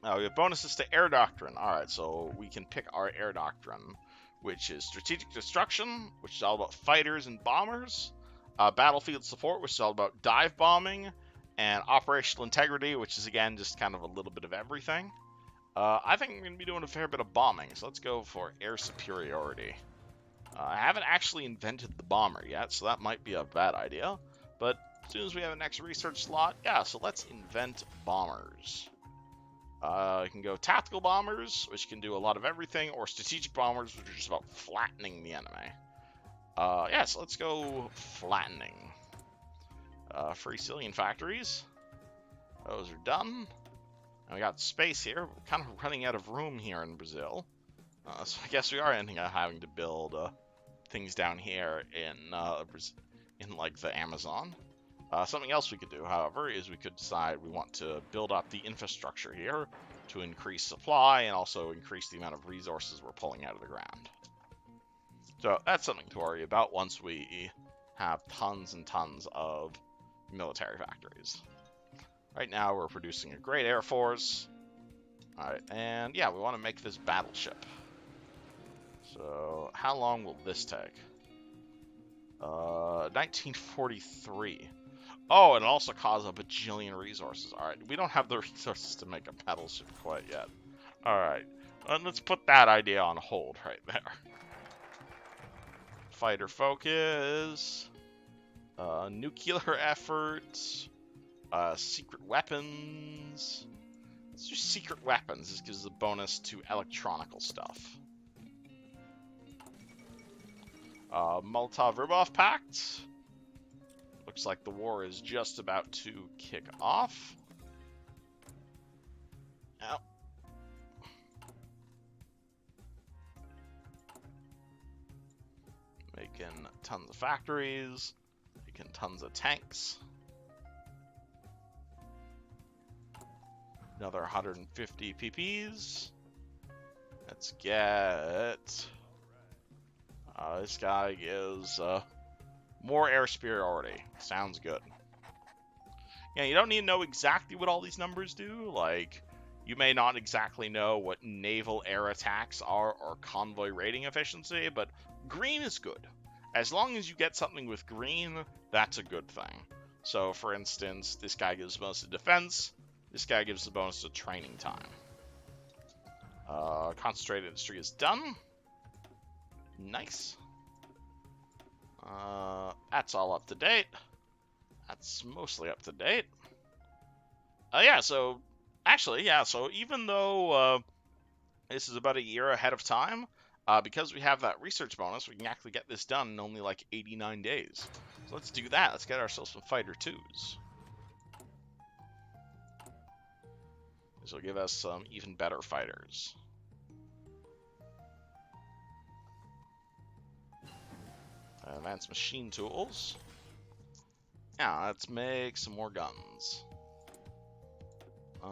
We have bonuses to air doctrine. Alright, so we can pick our air doctrine, which is strategic destruction, which is all about fighters and bombers, battlefield support, which is all about dive bombing, and operational integrity, which is again just kind of a little bit of everything. I think I'm going to be doing a fair bit of bombing, so let's go for air superiority. I haven't actually invented the bomber yet, so that might be a bad idea. But as soon as we have the next research slot, yeah, so let's invent bombers. You can go tactical bombers, which can do a lot of everything, or strategic bombers, which are just about flattening the enemy. Yeah, so let's go flattening. Free civilian factories. Those are done. And we got space here. We're kind of running out of room here in Brazil. So I guess we are ending up having to build things down here in like the Amazon. Something else we could do, however, is we could decide we want to build up the infrastructure here to increase supply and also increase the amount of resources we're pulling out of the ground. So that's something to worry about once we have tons and tons of military factories. Right now we're producing a great air force. Alright, and yeah, we want to make this battleship. So how long will this take? 1943. Oh, and it also costs a bajillion resources. Alright, we don't have the resources to make a battleship quite yet. Alright, let's put that idea on hold right there. Fighter focus. Nuclear efforts. Secret weapons. Let's do secret weapons. This gives a bonus to electronical stuff. Molotov-Ribbentrop Pact. Looks like the war is just about to kick off. Yep. Making tons of factories. Making tons of tanks. Another 150 PPs. Let's get... this guy gives more air superiority. Sounds good. Yeah, you don't need to know exactly what all these numbers do. Like, you may not exactly know what naval air attacks are or convoy rating efficiency, but green is good. As long as you get something with green, that's a good thing. So, for instance, this guy gives a bonus to defense. This guy gives a bonus to training time. Concentrated industry is done. Nice. That's all up to date. That's mostly up to date. Yeah, so actually, yeah, so even though this is about a year ahead of time, because we have that research bonus, we can actually get this done in only like 89 days. So let's do that. Let's get ourselves some Fighter 2s. This will give us some even better fighters. Advanced machine tools. Now, let's make some more guns. We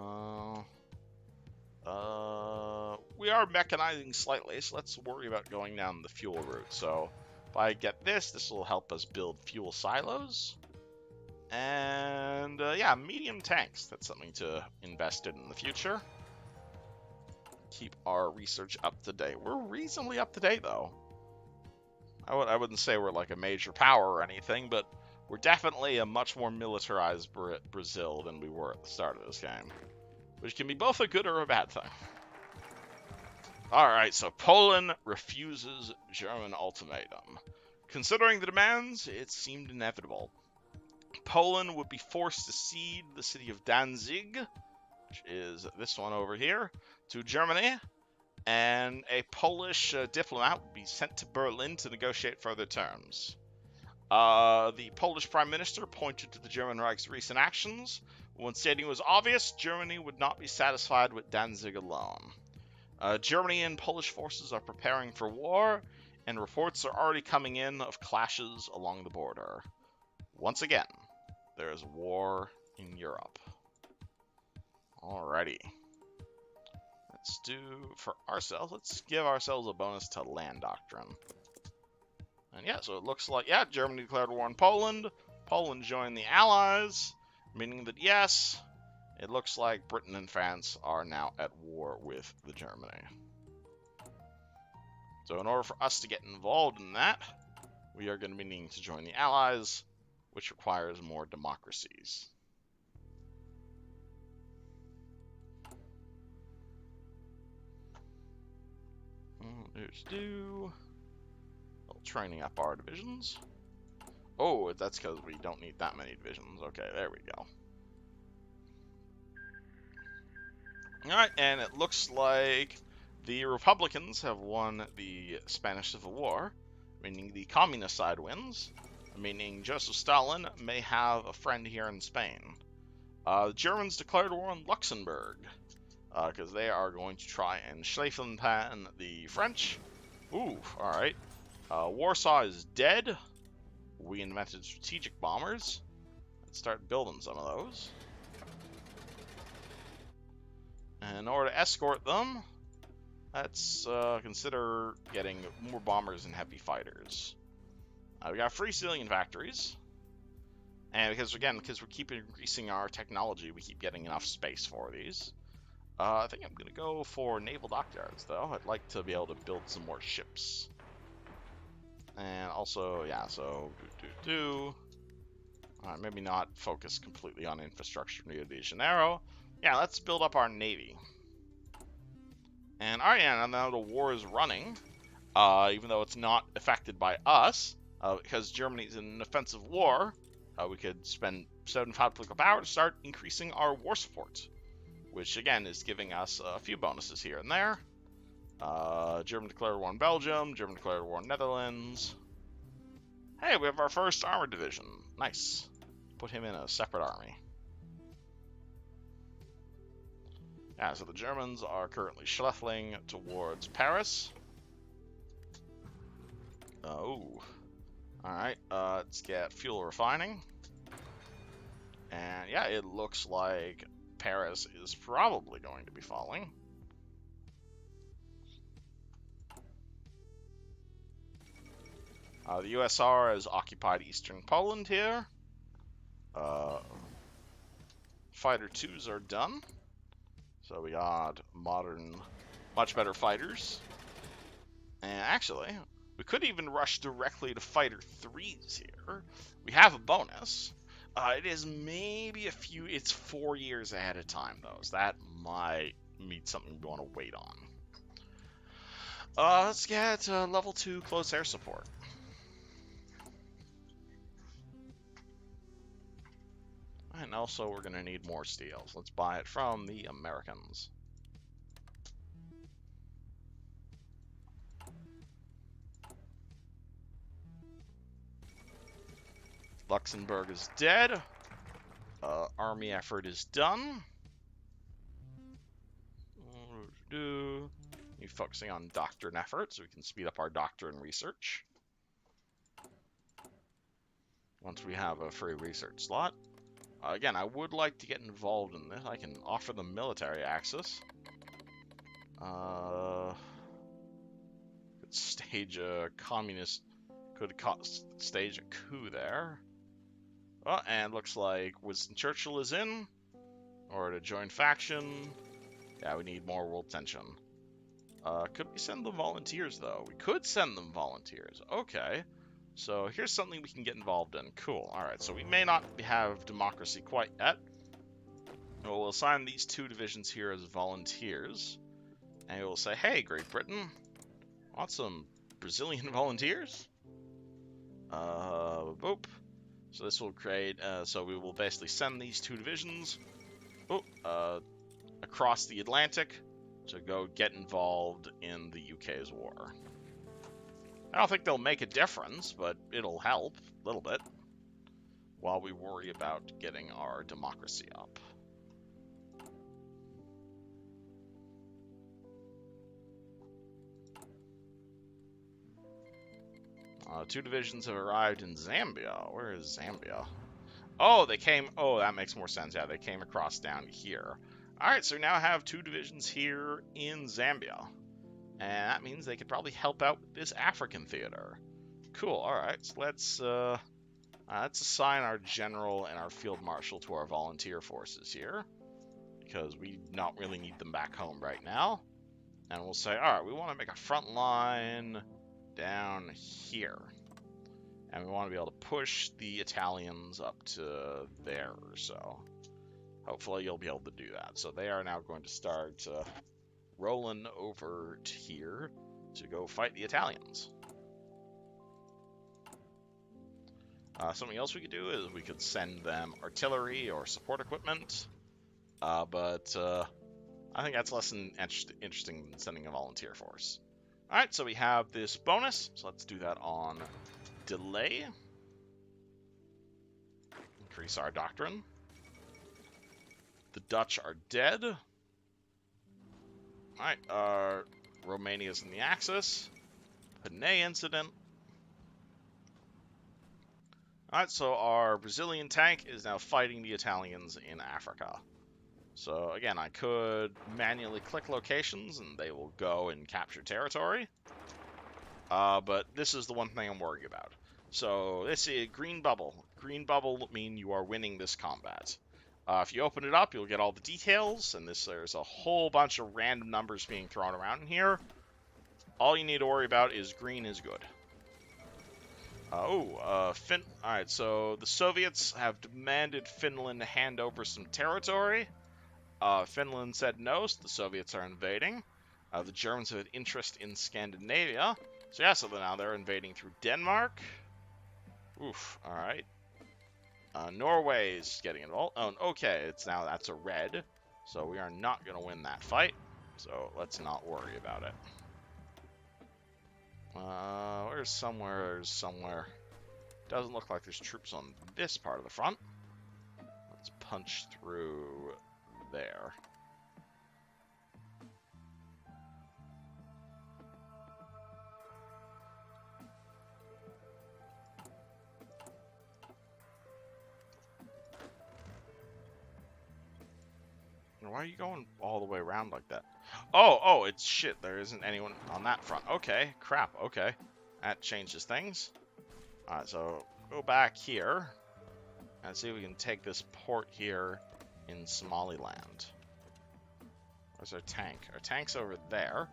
are mechanizing slightly, so let's worry about going down the fuel route. So, if I get this, this will help us build fuel silos. And, yeah, medium tanks. That's something to invest in the future. Keep our research up to date. We're reasonably up to date, though. I wouldn't say we're like a major power or anything, but we're definitely a much more militarized Brazil than we were at the start of this game. Which can be both a good or a bad thing. Alright, so Poland refuses German ultimatum. Considering the demands, it seemed inevitable. Poland would be forced to cede the city of Danzig, which is this one over here, to Germany, and a Polish diplomat would be sent to Berlin to negotiate further terms. The Polish Prime Minister pointed to the German Reich's recent actions, when stating it was obvious Germany would not be satisfied with Danzig alone. Germany and Polish forces are preparing for war, and reports are already coming in of clashes along the border. Once again, there is war in Europe. Alrighty. Let's do, for ourselves, let's give ourselves a bonus to land doctrine. And yeah, so it looks like, yeah, Germany declared war on Poland. Poland joined the Allies, meaning that, yes, it looks like Britain and France are now at war with the Germany. So in order for us to get involved in that, we are going to be needing to join the Allies, which requires more democracies. Let's do training up our divisions. Oh, that's because we don't need that many divisions. Okay, there we go. Alright, and it looks like the Republicans have won the Spanish Civil War, meaning the communist side wins, meaning Joseph Stalin may have a friend here in Spain. The Germans declared war on Luxembourg, because they are going to try and Schlieffen the French. Ooh, alright. Warsaw is dead. We invented strategic bombers. Let's start building some of those. And in order to escort them, let's consider getting more bombers and heavy fighters. We got free civilian factories. And because we keep increasing our technology, we keep getting enough space for these. I think I'm going to go for naval dockyards, though. I'd like to be able to build some more ships. And also, yeah, so maybe not focus completely on infrastructure in Rio de Janeiro. Yeah, let's build up our navy. And alright, yeah, now the war is running, even though it's not affected by us, because Germany's in an offensive war. We could spend 75 political power to start increasing our war support, which again is giving us a few bonuses here and there. German declared war on Belgium, German declared war on Netherlands. Hey, we have our first armored division. Nice. Put him in a separate army. Yeah, so the Germans are currently schlepping towards Paris. Oh. Alright, let's get fuel refining. And yeah, it looks like Paris is probably going to be falling. The USR has occupied eastern Poland here. Fighter 2s are done. So we got modern, much better fighters. And actually, we could even rush directly to Fighter 3s here. We have a bonus. It is maybe it's 4 years ahead of time, though. So that might meet something we want to wait on. Let's get level 2 close air support. And also, we're going to need more steel. So let's buy it from the Americans. Luxembourg is dead. Army effort is done. You're focusing on doctrine effort, so we can speed up our doctrine research. Once we have a free research slot. Again, I would like to get involved in this. I can offer them military access. Could stage a communist. Could stage a coup there. Oh, and looks like Winston Churchill is in. Or to join faction. Yeah, we need more world tension. Could we send them volunteers, though? We could send them volunteers. Okay. So here's something we can get involved in. Cool. Alright, so we may not have democracy quite yet. We'll assign these 2 divisions here as volunteers. And we'll say, hey, Great Britain, want some Brazilian volunteers? Boop. So this will create, so we will basically send these 2 divisions across the Atlantic to go get involved in the UK's war. I don't think they'll make a difference, but it'll help a little bit while we worry about getting our democracy up. 2 divisions have arrived in Zambia. Where is Zambia? Oh, they came... Oh, that makes more sense. Yeah, they came across down here. Alright, so we now have 2 divisions here in Zambia. And that means they could probably help out with this African theater. Cool, alright. So let's assign our general and our field marshal to our volunteer forces here. Because we don't really need them back home right now. And we'll say, alright, we want to make a front line down here. And we want to be able to push the Italians up to there or so. Hopefully you'll be able to do that. So they are now going to start rolling over to here to go fight the Italians. Something else we could do is we could send them artillery or support equipment. But I think that's less interesting than sending a volunteer force. Alright, so we have this bonus. So let's do that on delay. Increase our doctrine. The Dutch are dead. Alright, Romania's in the Axis. Panay incident. Alright, so our Brazilian tank is now fighting the Italians in Africa. So again, I could manually click locations and they will go and capture territory. But this is the one thing I'm worried about. So this is green bubble. Green bubble will mean you are winning this combat. If you open it up, you'll get all the details, and there's a whole bunch of random numbers being thrown around in here. All you need to worry about is green is good. Alright, so the Soviets have demanded Finland hand over some territory. Finland said no, so the Soviets are invading. The Germans have an interest in Scandinavia. So yeah, so now they're invading through Denmark. Oof, alright. Norway is getting involved. Oh, okay, that's a red. So we are not going to win that fight. So let's not worry about it. There's somewhere. Doesn't look like there's troops on this part of the front. Let's punch through there. Why are you going all the way around like that? Oh, it's shit. There isn't anyone on that front. Okay, crap. Okay, that changes things. Alright, so go back here and see if we can take this port here in Somaliland. Where's our tank? Our tank's over there.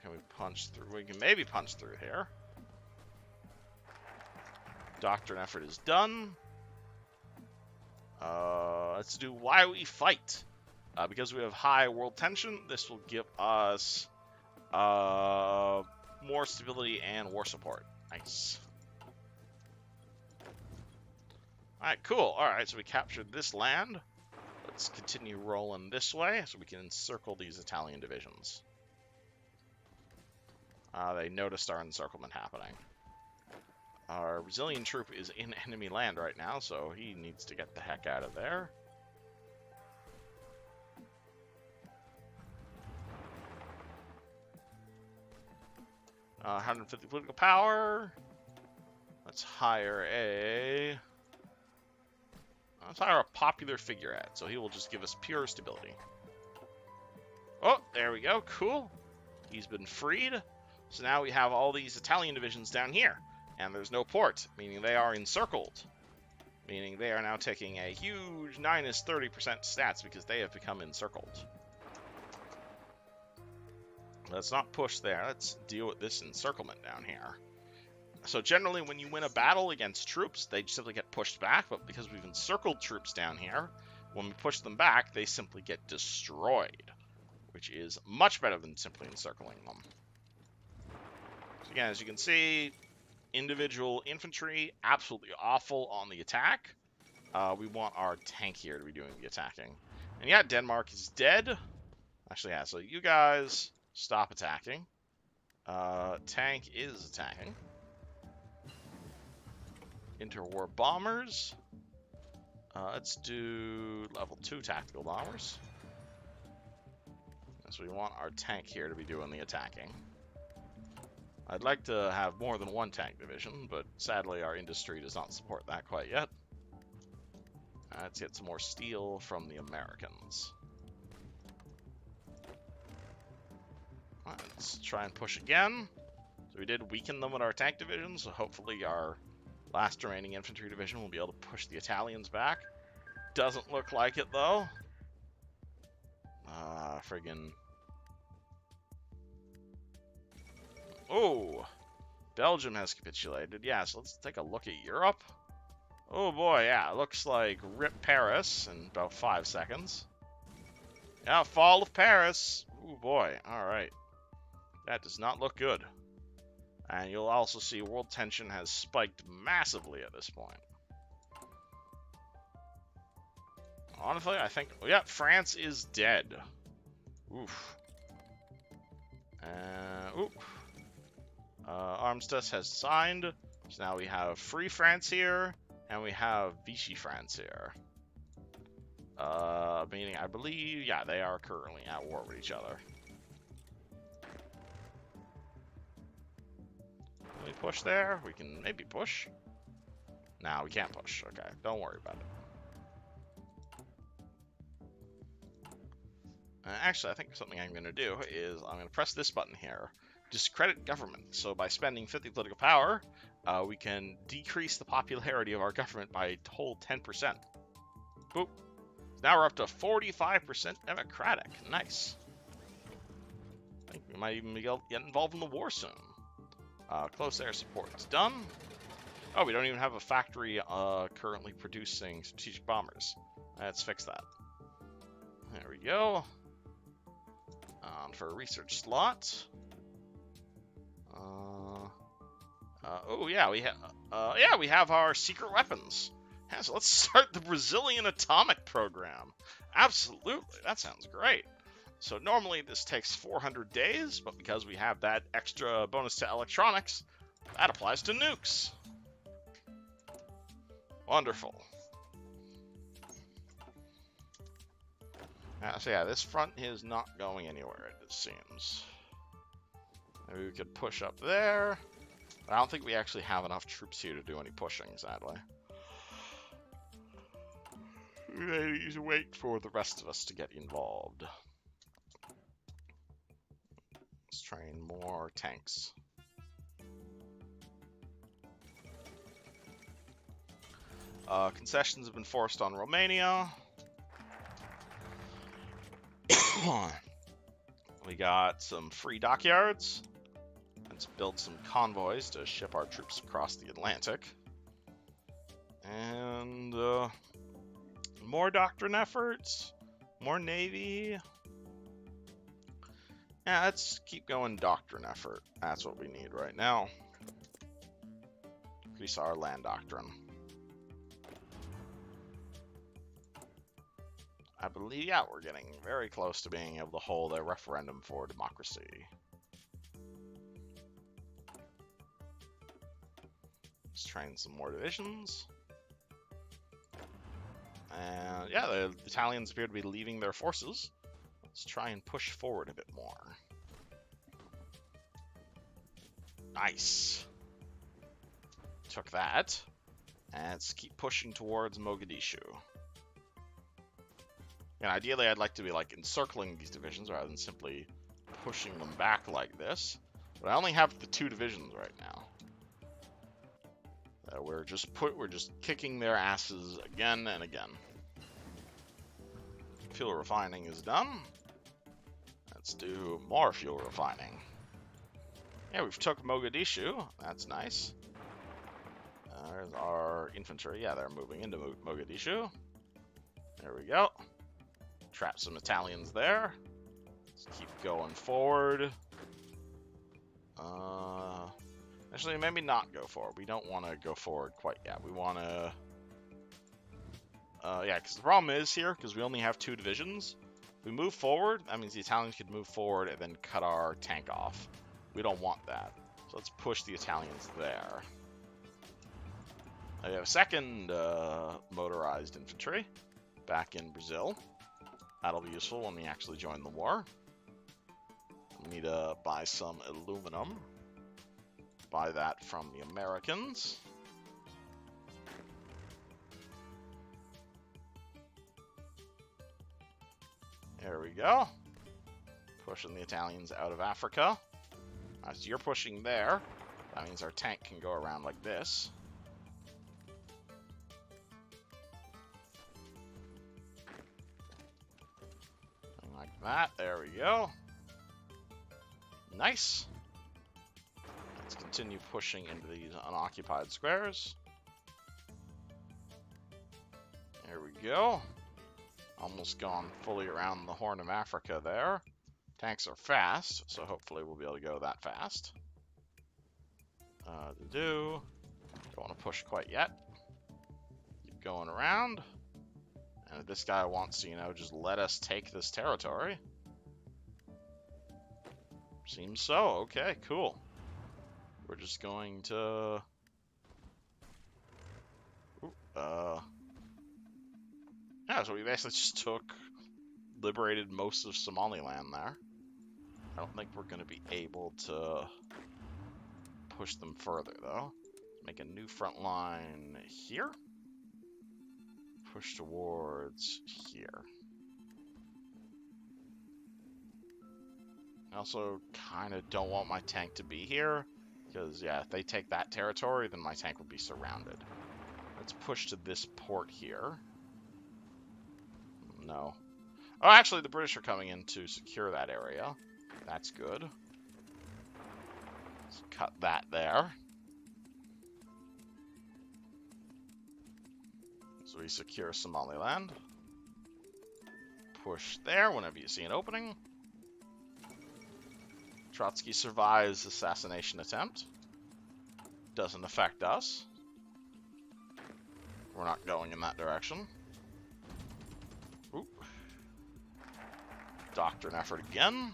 Can we punch through? We can maybe punch through here. Doctrine effort is done. Let's do why we fight. Because we have high world tension, this will give us more stability and war support. Nice. Alright, cool. Alright, so we captured this land. Let's continue rolling this way so we can encircle these Italian divisions. They noticed our encirclement happening. Our Brazilian troop is in enemy land right now, so he needs to get the heck out of there. Uh, 150 political power. Let's hire a popular figurehead, so he will just give us pure stability. Oh, there we go. Cool. He's been freed. So now we have all these Italian divisions down here, and there's no port, meaning they are encircled, meaning they are now taking a huge minus 30% stats because they have become encircled. Let's not push there. Let's deal with this encirclement down here. So generally when you win a battle against troops, they simply get pushed back, but because we've encircled troops down here, when we push them back, they simply get destroyed, which is much better than simply encircling them. So again, as you can see, individual infantry, absolutely awful on the attack. We want our tank here to be doing the attacking. And yeah, Denmark is dead. Actually, yeah, so you guys stop attacking. Tank is attacking. Interwar bombers. Let's do level 2 tactical bombers. So we want our tank here to be doing the attacking. I'd like to have more than one tank division, but sadly our industry does not support that quite yet. Let's get some more steel from the Americans. Let's try and push again. So we did weaken them with our tank division, so hopefully our last remaining infantry division will be able to push the Italians back. Doesn't look like it, though. Friggin'... Oh! Belgium has capitulated. Yeah, so let's take a look at Europe. Oh boy, yeah, it looks like rip Paris in about 5 seconds. Yeah, fall of Paris. Oh boy, alright. That does not look good. And you'll also see world tension has spiked massively at this point. Honestly, I think... Oh, yeah, France is dead. Oof. Oop. Armistice has signed. So now we have Free France here, and we have Vichy France here. Meaning, I believe, yeah, they are currently at war with each other. Can we push there? We can maybe push. No, we can't push. Okay, don't worry about it. Actually, I think something I'm going to do is I'm going to press this button here. Discredit government. So by spending 50 political power, we can decrease the popularity of our government by a whole 10%. Boop. Now we're up to 45% democratic. Nice. I think we might even get involved in the war soon. Close air support is done. Oh, we don't even have a factory currently producing strategic bombers. Let's fix that. There we go. For a research slot. Oh yeah, we have our secret weapons. Yeah, so let's start the Brazilian atomic program. Absolutely, that sounds great. So normally this takes 400 days, but because we have that extra bonus to electronics, that applies to nukes. Wonderful. So yeah, this front is not going anywhere, it seems. Maybe we could push up there. I don't think we actually have enough troops here to do any pushing, sadly. We need to wait for the rest of us to get involved. Let's train more tanks. Concessions have been forced on Romania. We got some free dockyards. Let's build some convoys to ship our troops across the Atlantic. And more doctrine efforts, more navy. Yeah, let's keep going doctrine effort. That's what we need right now. Increase our land doctrine. I believe, yeah, we're getting very close to being able to hold a referendum for democracy. Let's train some more divisions. And yeah, the Italians appear to be leaving their forces. Let's try and push forward a bit more. Nice. Took that. And let's keep pushing towards Mogadishu. And ideally, I'd like to be like encircling these divisions rather than simply pushing them back like this. But I only have the 2 divisions right now. We're just kicking their asses again and again. Fuel refining is done. Let's do more fuel refining. Yeah, we've took Mogadishu. That's nice. There's our infantry. Yeah, they're moving into Mogadishu. There we go. Trap some Italians there. Let's keep going forward. Actually, maybe not go forward. We don't want to go forward quite yet. We want to... yeah, because the problem is here, because we only have 2 divisions. If we move forward, that means the Italians could move forward and then cut our tank off. We don't want that. So let's push the Italians there. We have a second motorized infantry back in Brazil. That'll be useful when we actually join the war. We need to buy some aluminum. Buy that from the Americans. There we go. Pushing the Italians out of Africa. So you're pushing there. That means our tank can go around like this. Like that. There we go. Nice. Let's continue pushing into these unoccupied squares. There we go. Almost gone fully around the Horn of Africa there. Tanks are fast, so hopefully we'll be able to go that fast. Don't want to push quite yet. Keep going around. And if this guy wants to, you know, just let us take this territory. Seems so. Okay, cool. We're just going to... Yeah, so we basically just liberated most of Somaliland there. I don't think we're going to be able to push them further, though. Make a new front line here. Push towards here. I also kind of don't want my tank to be here, because, yeah, if they take that territory, then my tank would be surrounded. Let's push to this port here. No. Oh, actually, the British are coming in to secure that area. That's good. Let's cut that there. So we secure Somaliland. Push there whenever you see an opening. Trotsky survives assassination attempt. Doesn't affect us. We're not going in that direction. Oop. Doctrine effort again.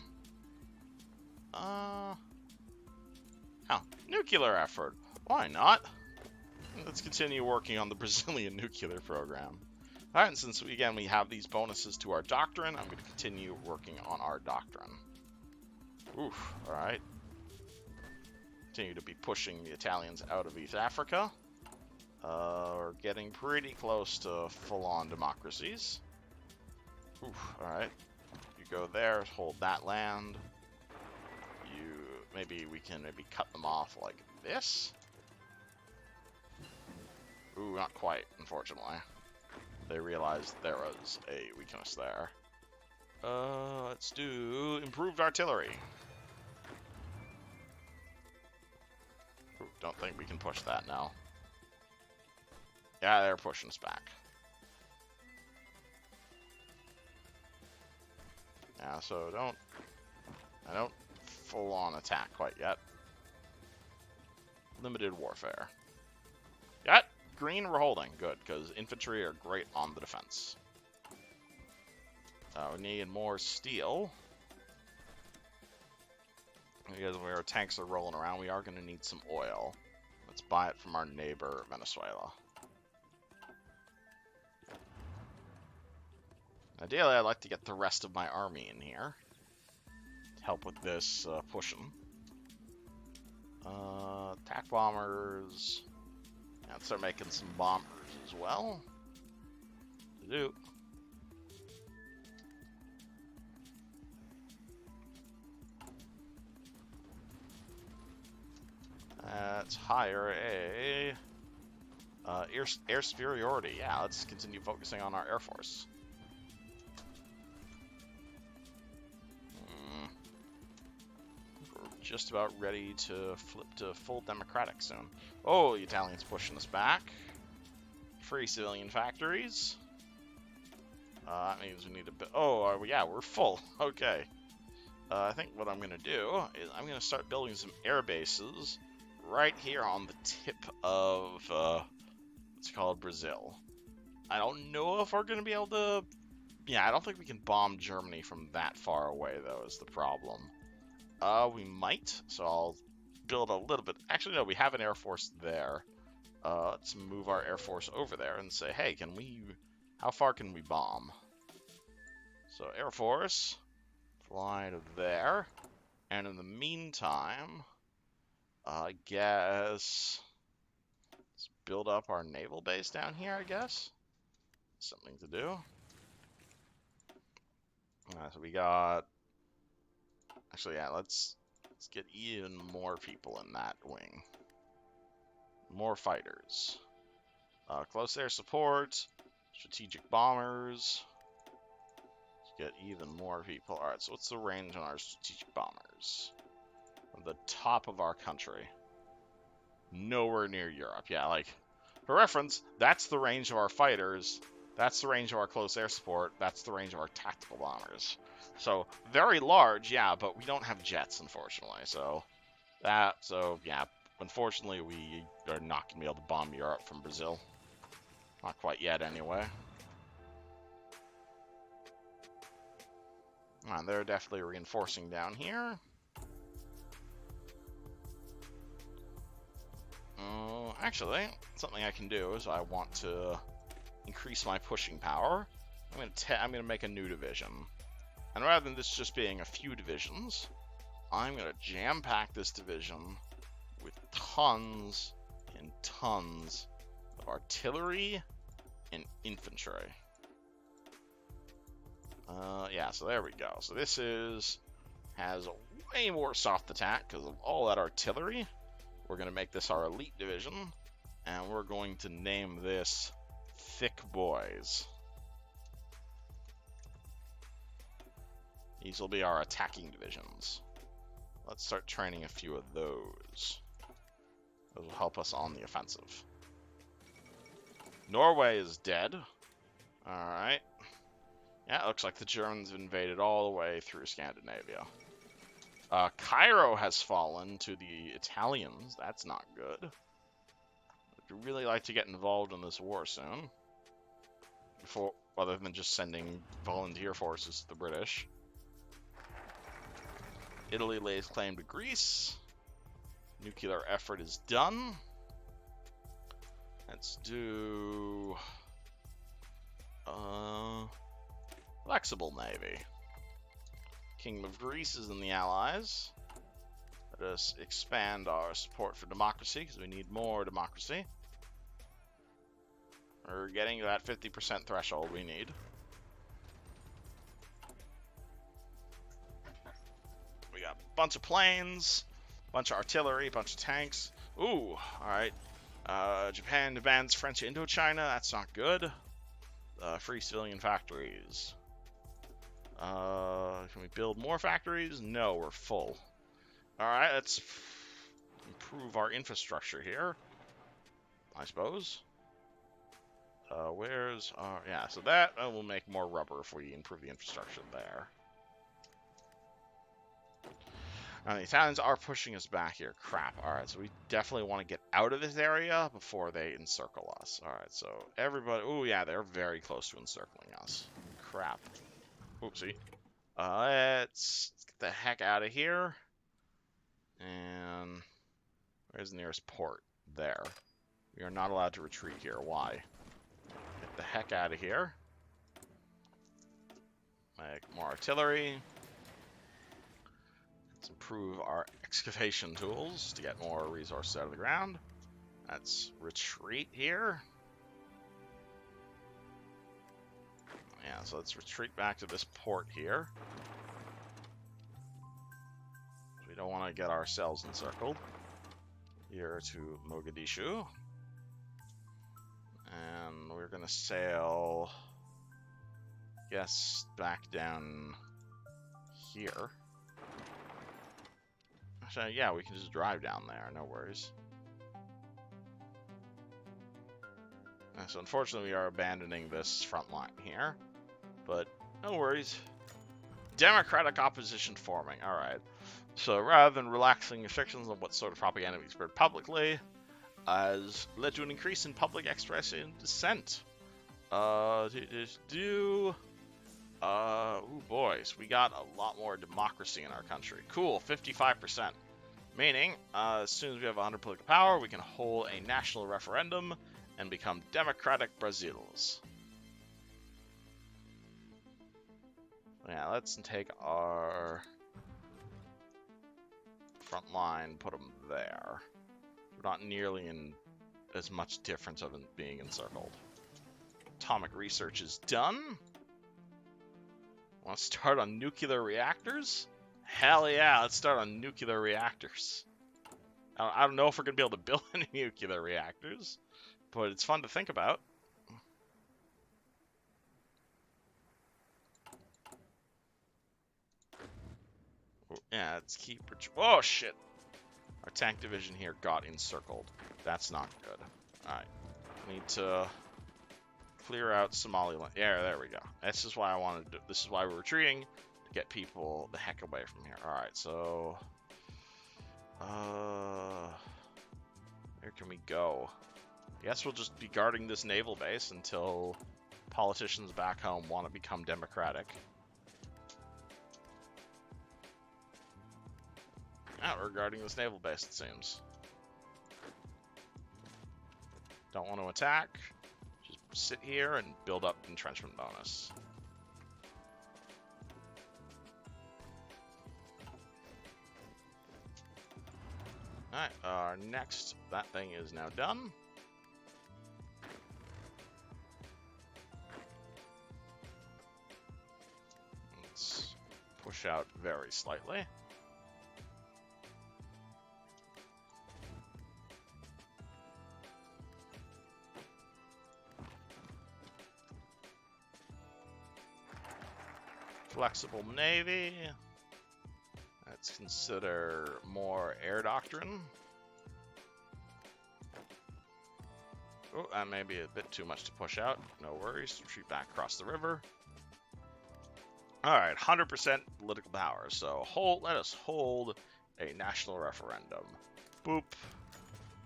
Nuclear effort. Why not? Let's continue working on the Brazilian nuclear program. Alright, and since we have these bonuses to our doctrine, I'm going to continue working on our doctrine. Oof, alright. Continue to be pushing the Italians out of East Africa. We're getting pretty close to full-on democracies. Oof, alright. You go there, hold that land. You maybe we can cut them off like this. Ooh, not quite, unfortunately. They realized there was a weakness there. Let's do improved artillery. Ooh, don't think we can push that now. Yeah, they're pushing us back. Yeah, so I don't full-on attack quite yet. Limited warfare. Got green we're holding. Good, because infantry are great on the defense. We need more steel. Because when our tanks are rolling around, we are going to need some oil. Let's buy it from our neighbor, Venezuela. Ideally, I'd like to get the rest of my army in here to help with this pushing. Attack bombers. Yeah, let's start making some bombers as well. To do. Let's hire a air superiority. Yeah, let's continue focusing on our Air Force. We're just about ready to flip to full democratic soon. Oh, the Italians pushing us back. Free civilian factories. That means we need to... Oh, yeah, we're full. Okay. I think what I'm going to do is I'm going to start building some air bases right here on the tip of, what's it called, Brazil. I don't know if we're going to be able to... Yeah, I don't think we can bomb Germany from that far away, though, is the problem. We might, so I'll build a little bit... Actually, no, we have an Air Force there. Let's move our Air Force over there and say, hey, can we... How far can we bomb? So, Air Force, fly to there. And in the meantime... I guess let's build up our naval base down here, I guess. Something to do. So we got... Actually, yeah, let's get even more people in that wing. More fighters. Close air support. Strategic bombers. Let's get even more people. Alright, so what's the range on our strategic bombers? The top of our country. Nowhere near Europe. Yeah, like, for reference, that's the range of our fighters. That's the range of our close air support. That's the range of our tactical bombers. So, very large, yeah, but we don't have jets, unfortunately. So, yeah, unfortunately, we are not going to be able to bomb Europe from Brazil. Not quite yet, anyway. They're definitely reinforcing down here. Actually, something I can do is I want to increase my pushing power. I'm gonna make a new division, and rather than this just being a few divisions, I'm gonna jam-pack this division with tons and tons of artillery and infantry. Yeah, so there we go. So this has way more soft attack because of all that artillery. We're going to make this our elite division, and we're going to name this Thick Boys. These will be our attacking divisions. Let's start training a few of those. Those will help us on the offensive. Norway is dead. Alright. Yeah, it looks like the Germans have invaded all the way through Scandinavia. Cairo has fallen to the Italians. That's not good. I'd really like to get involved in this war soon. Other than just sending volunteer forces to the British. Italy lays claim to Greece. Nuclear effort is done. Let's do... flexible navy. Kingdom of Greece is in the Allies. Let us expand our support for democracy, because we need more democracy. We're getting to that 50% threshold we need. We got a bunch of planes. Bunch of artillery, bunch of tanks. Ooh, alright. Japan demands French Indochina. That's not good. Free civilian factories. Can we build more factories? No, we're full. Alright, let's improve our infrastructure here, I suppose. Where's our... Yeah, so that will make more rubber if we improve the infrastructure there. Now, the Italians are pushing us back here. Crap. Alright, so we definitely want to get out of this area before they encircle us. Alright, so everybody... Oh, yeah, they're very close to encircling us. Crap. Oopsie. Let's get the heck out of here. And... Where's the nearest port? There. We are not allowed to retreat here. Why? Get the heck out of here. Make more artillery. Let's improve our excavation tools to get more resources out of the ground. Let's retreat here. Yeah, so let's retreat back to this port here. We don't want to get ourselves encircled. Here to Mogadishu. And we're going to sail, yes, back down here. Actually, yeah, we can just drive down there, no worries. So unfortunately we are abandoning this front line here, but no worries. Democratic opposition forming, alright. So rather than relaxing restrictions on what sort of propaganda we spread publicly, has led to an increase in public expression and dissent. Ooh boys, we got a lot more democracy in our country. Cool, 55%. Meaning, as soon as we have 100 political power, we can hold a national referendum and become democratic Brazils. Yeah, let's take our front line, put them there. We're not nearly in as much difference of it being encircled. Atomic research is done. Want to start on nuclear reactors? Hell yeah, let's start on nuclear reactors. I don't know if we're going to be able to build any nuclear reactors, but it's fun to think about. Yeah, let's keep... Oh, shit! Our tank division here got encircled. That's not good. Alright. Need to clear out Somaliland. Yeah, there we go. This is why I wanted to do... This is why we're retreating. To get people the heck away from here. Alright, so... where can we go? I guess we'll just be guarding this naval base until politicians back home want to become democratic. Yeah, we're guarding this naval base, it seems. Don't want to attack. Just sit here and build up entrenchment bonus. Alright, our next, that thing is now done. Let's push out very slightly. Flexible Navy. Let's consider more air doctrine. Oh, that may be a bit too much to push out. No worries. Retreat back across the river. Alright, 100% political power. So let us hold a national referendum. Boop.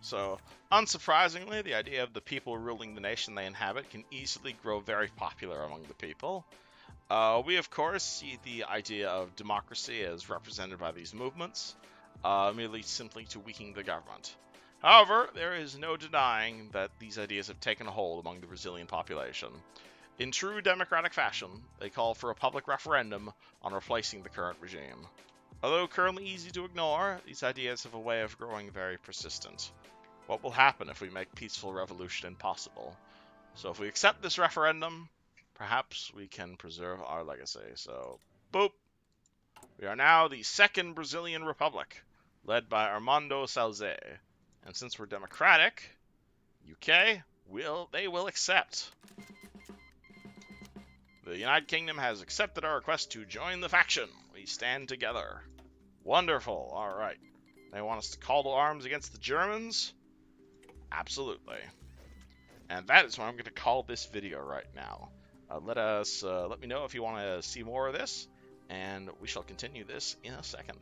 So, unsurprisingly, the idea of the people ruling the nation they inhabit can easily grow very popular among the people. We, of course, see the idea of democracy as represented by these movements, merely simply to weaken the government. However, there is no denying that these ideas have taken hold among the Brazilian population. In true democratic fashion, they call for a public referendum on replacing the current regime. Although currently easy to ignore, these ideas have a way of growing very persistent. What will happen if we make peaceful revolution impossible? So if we accept this referendum, perhaps we can preserve our legacy. So, boop. We are now the second Brazilian Republic. led by Armando Salze. And since we're democratic, UK, they will accept. The United Kingdom has accepted our request to join the faction. We stand together. Wonderful. All right. They want us to call to arms against the Germans? Absolutely. And that is what I'm going to call this video right now. Let me know if you want to see more of this, and we shall continue this in a second.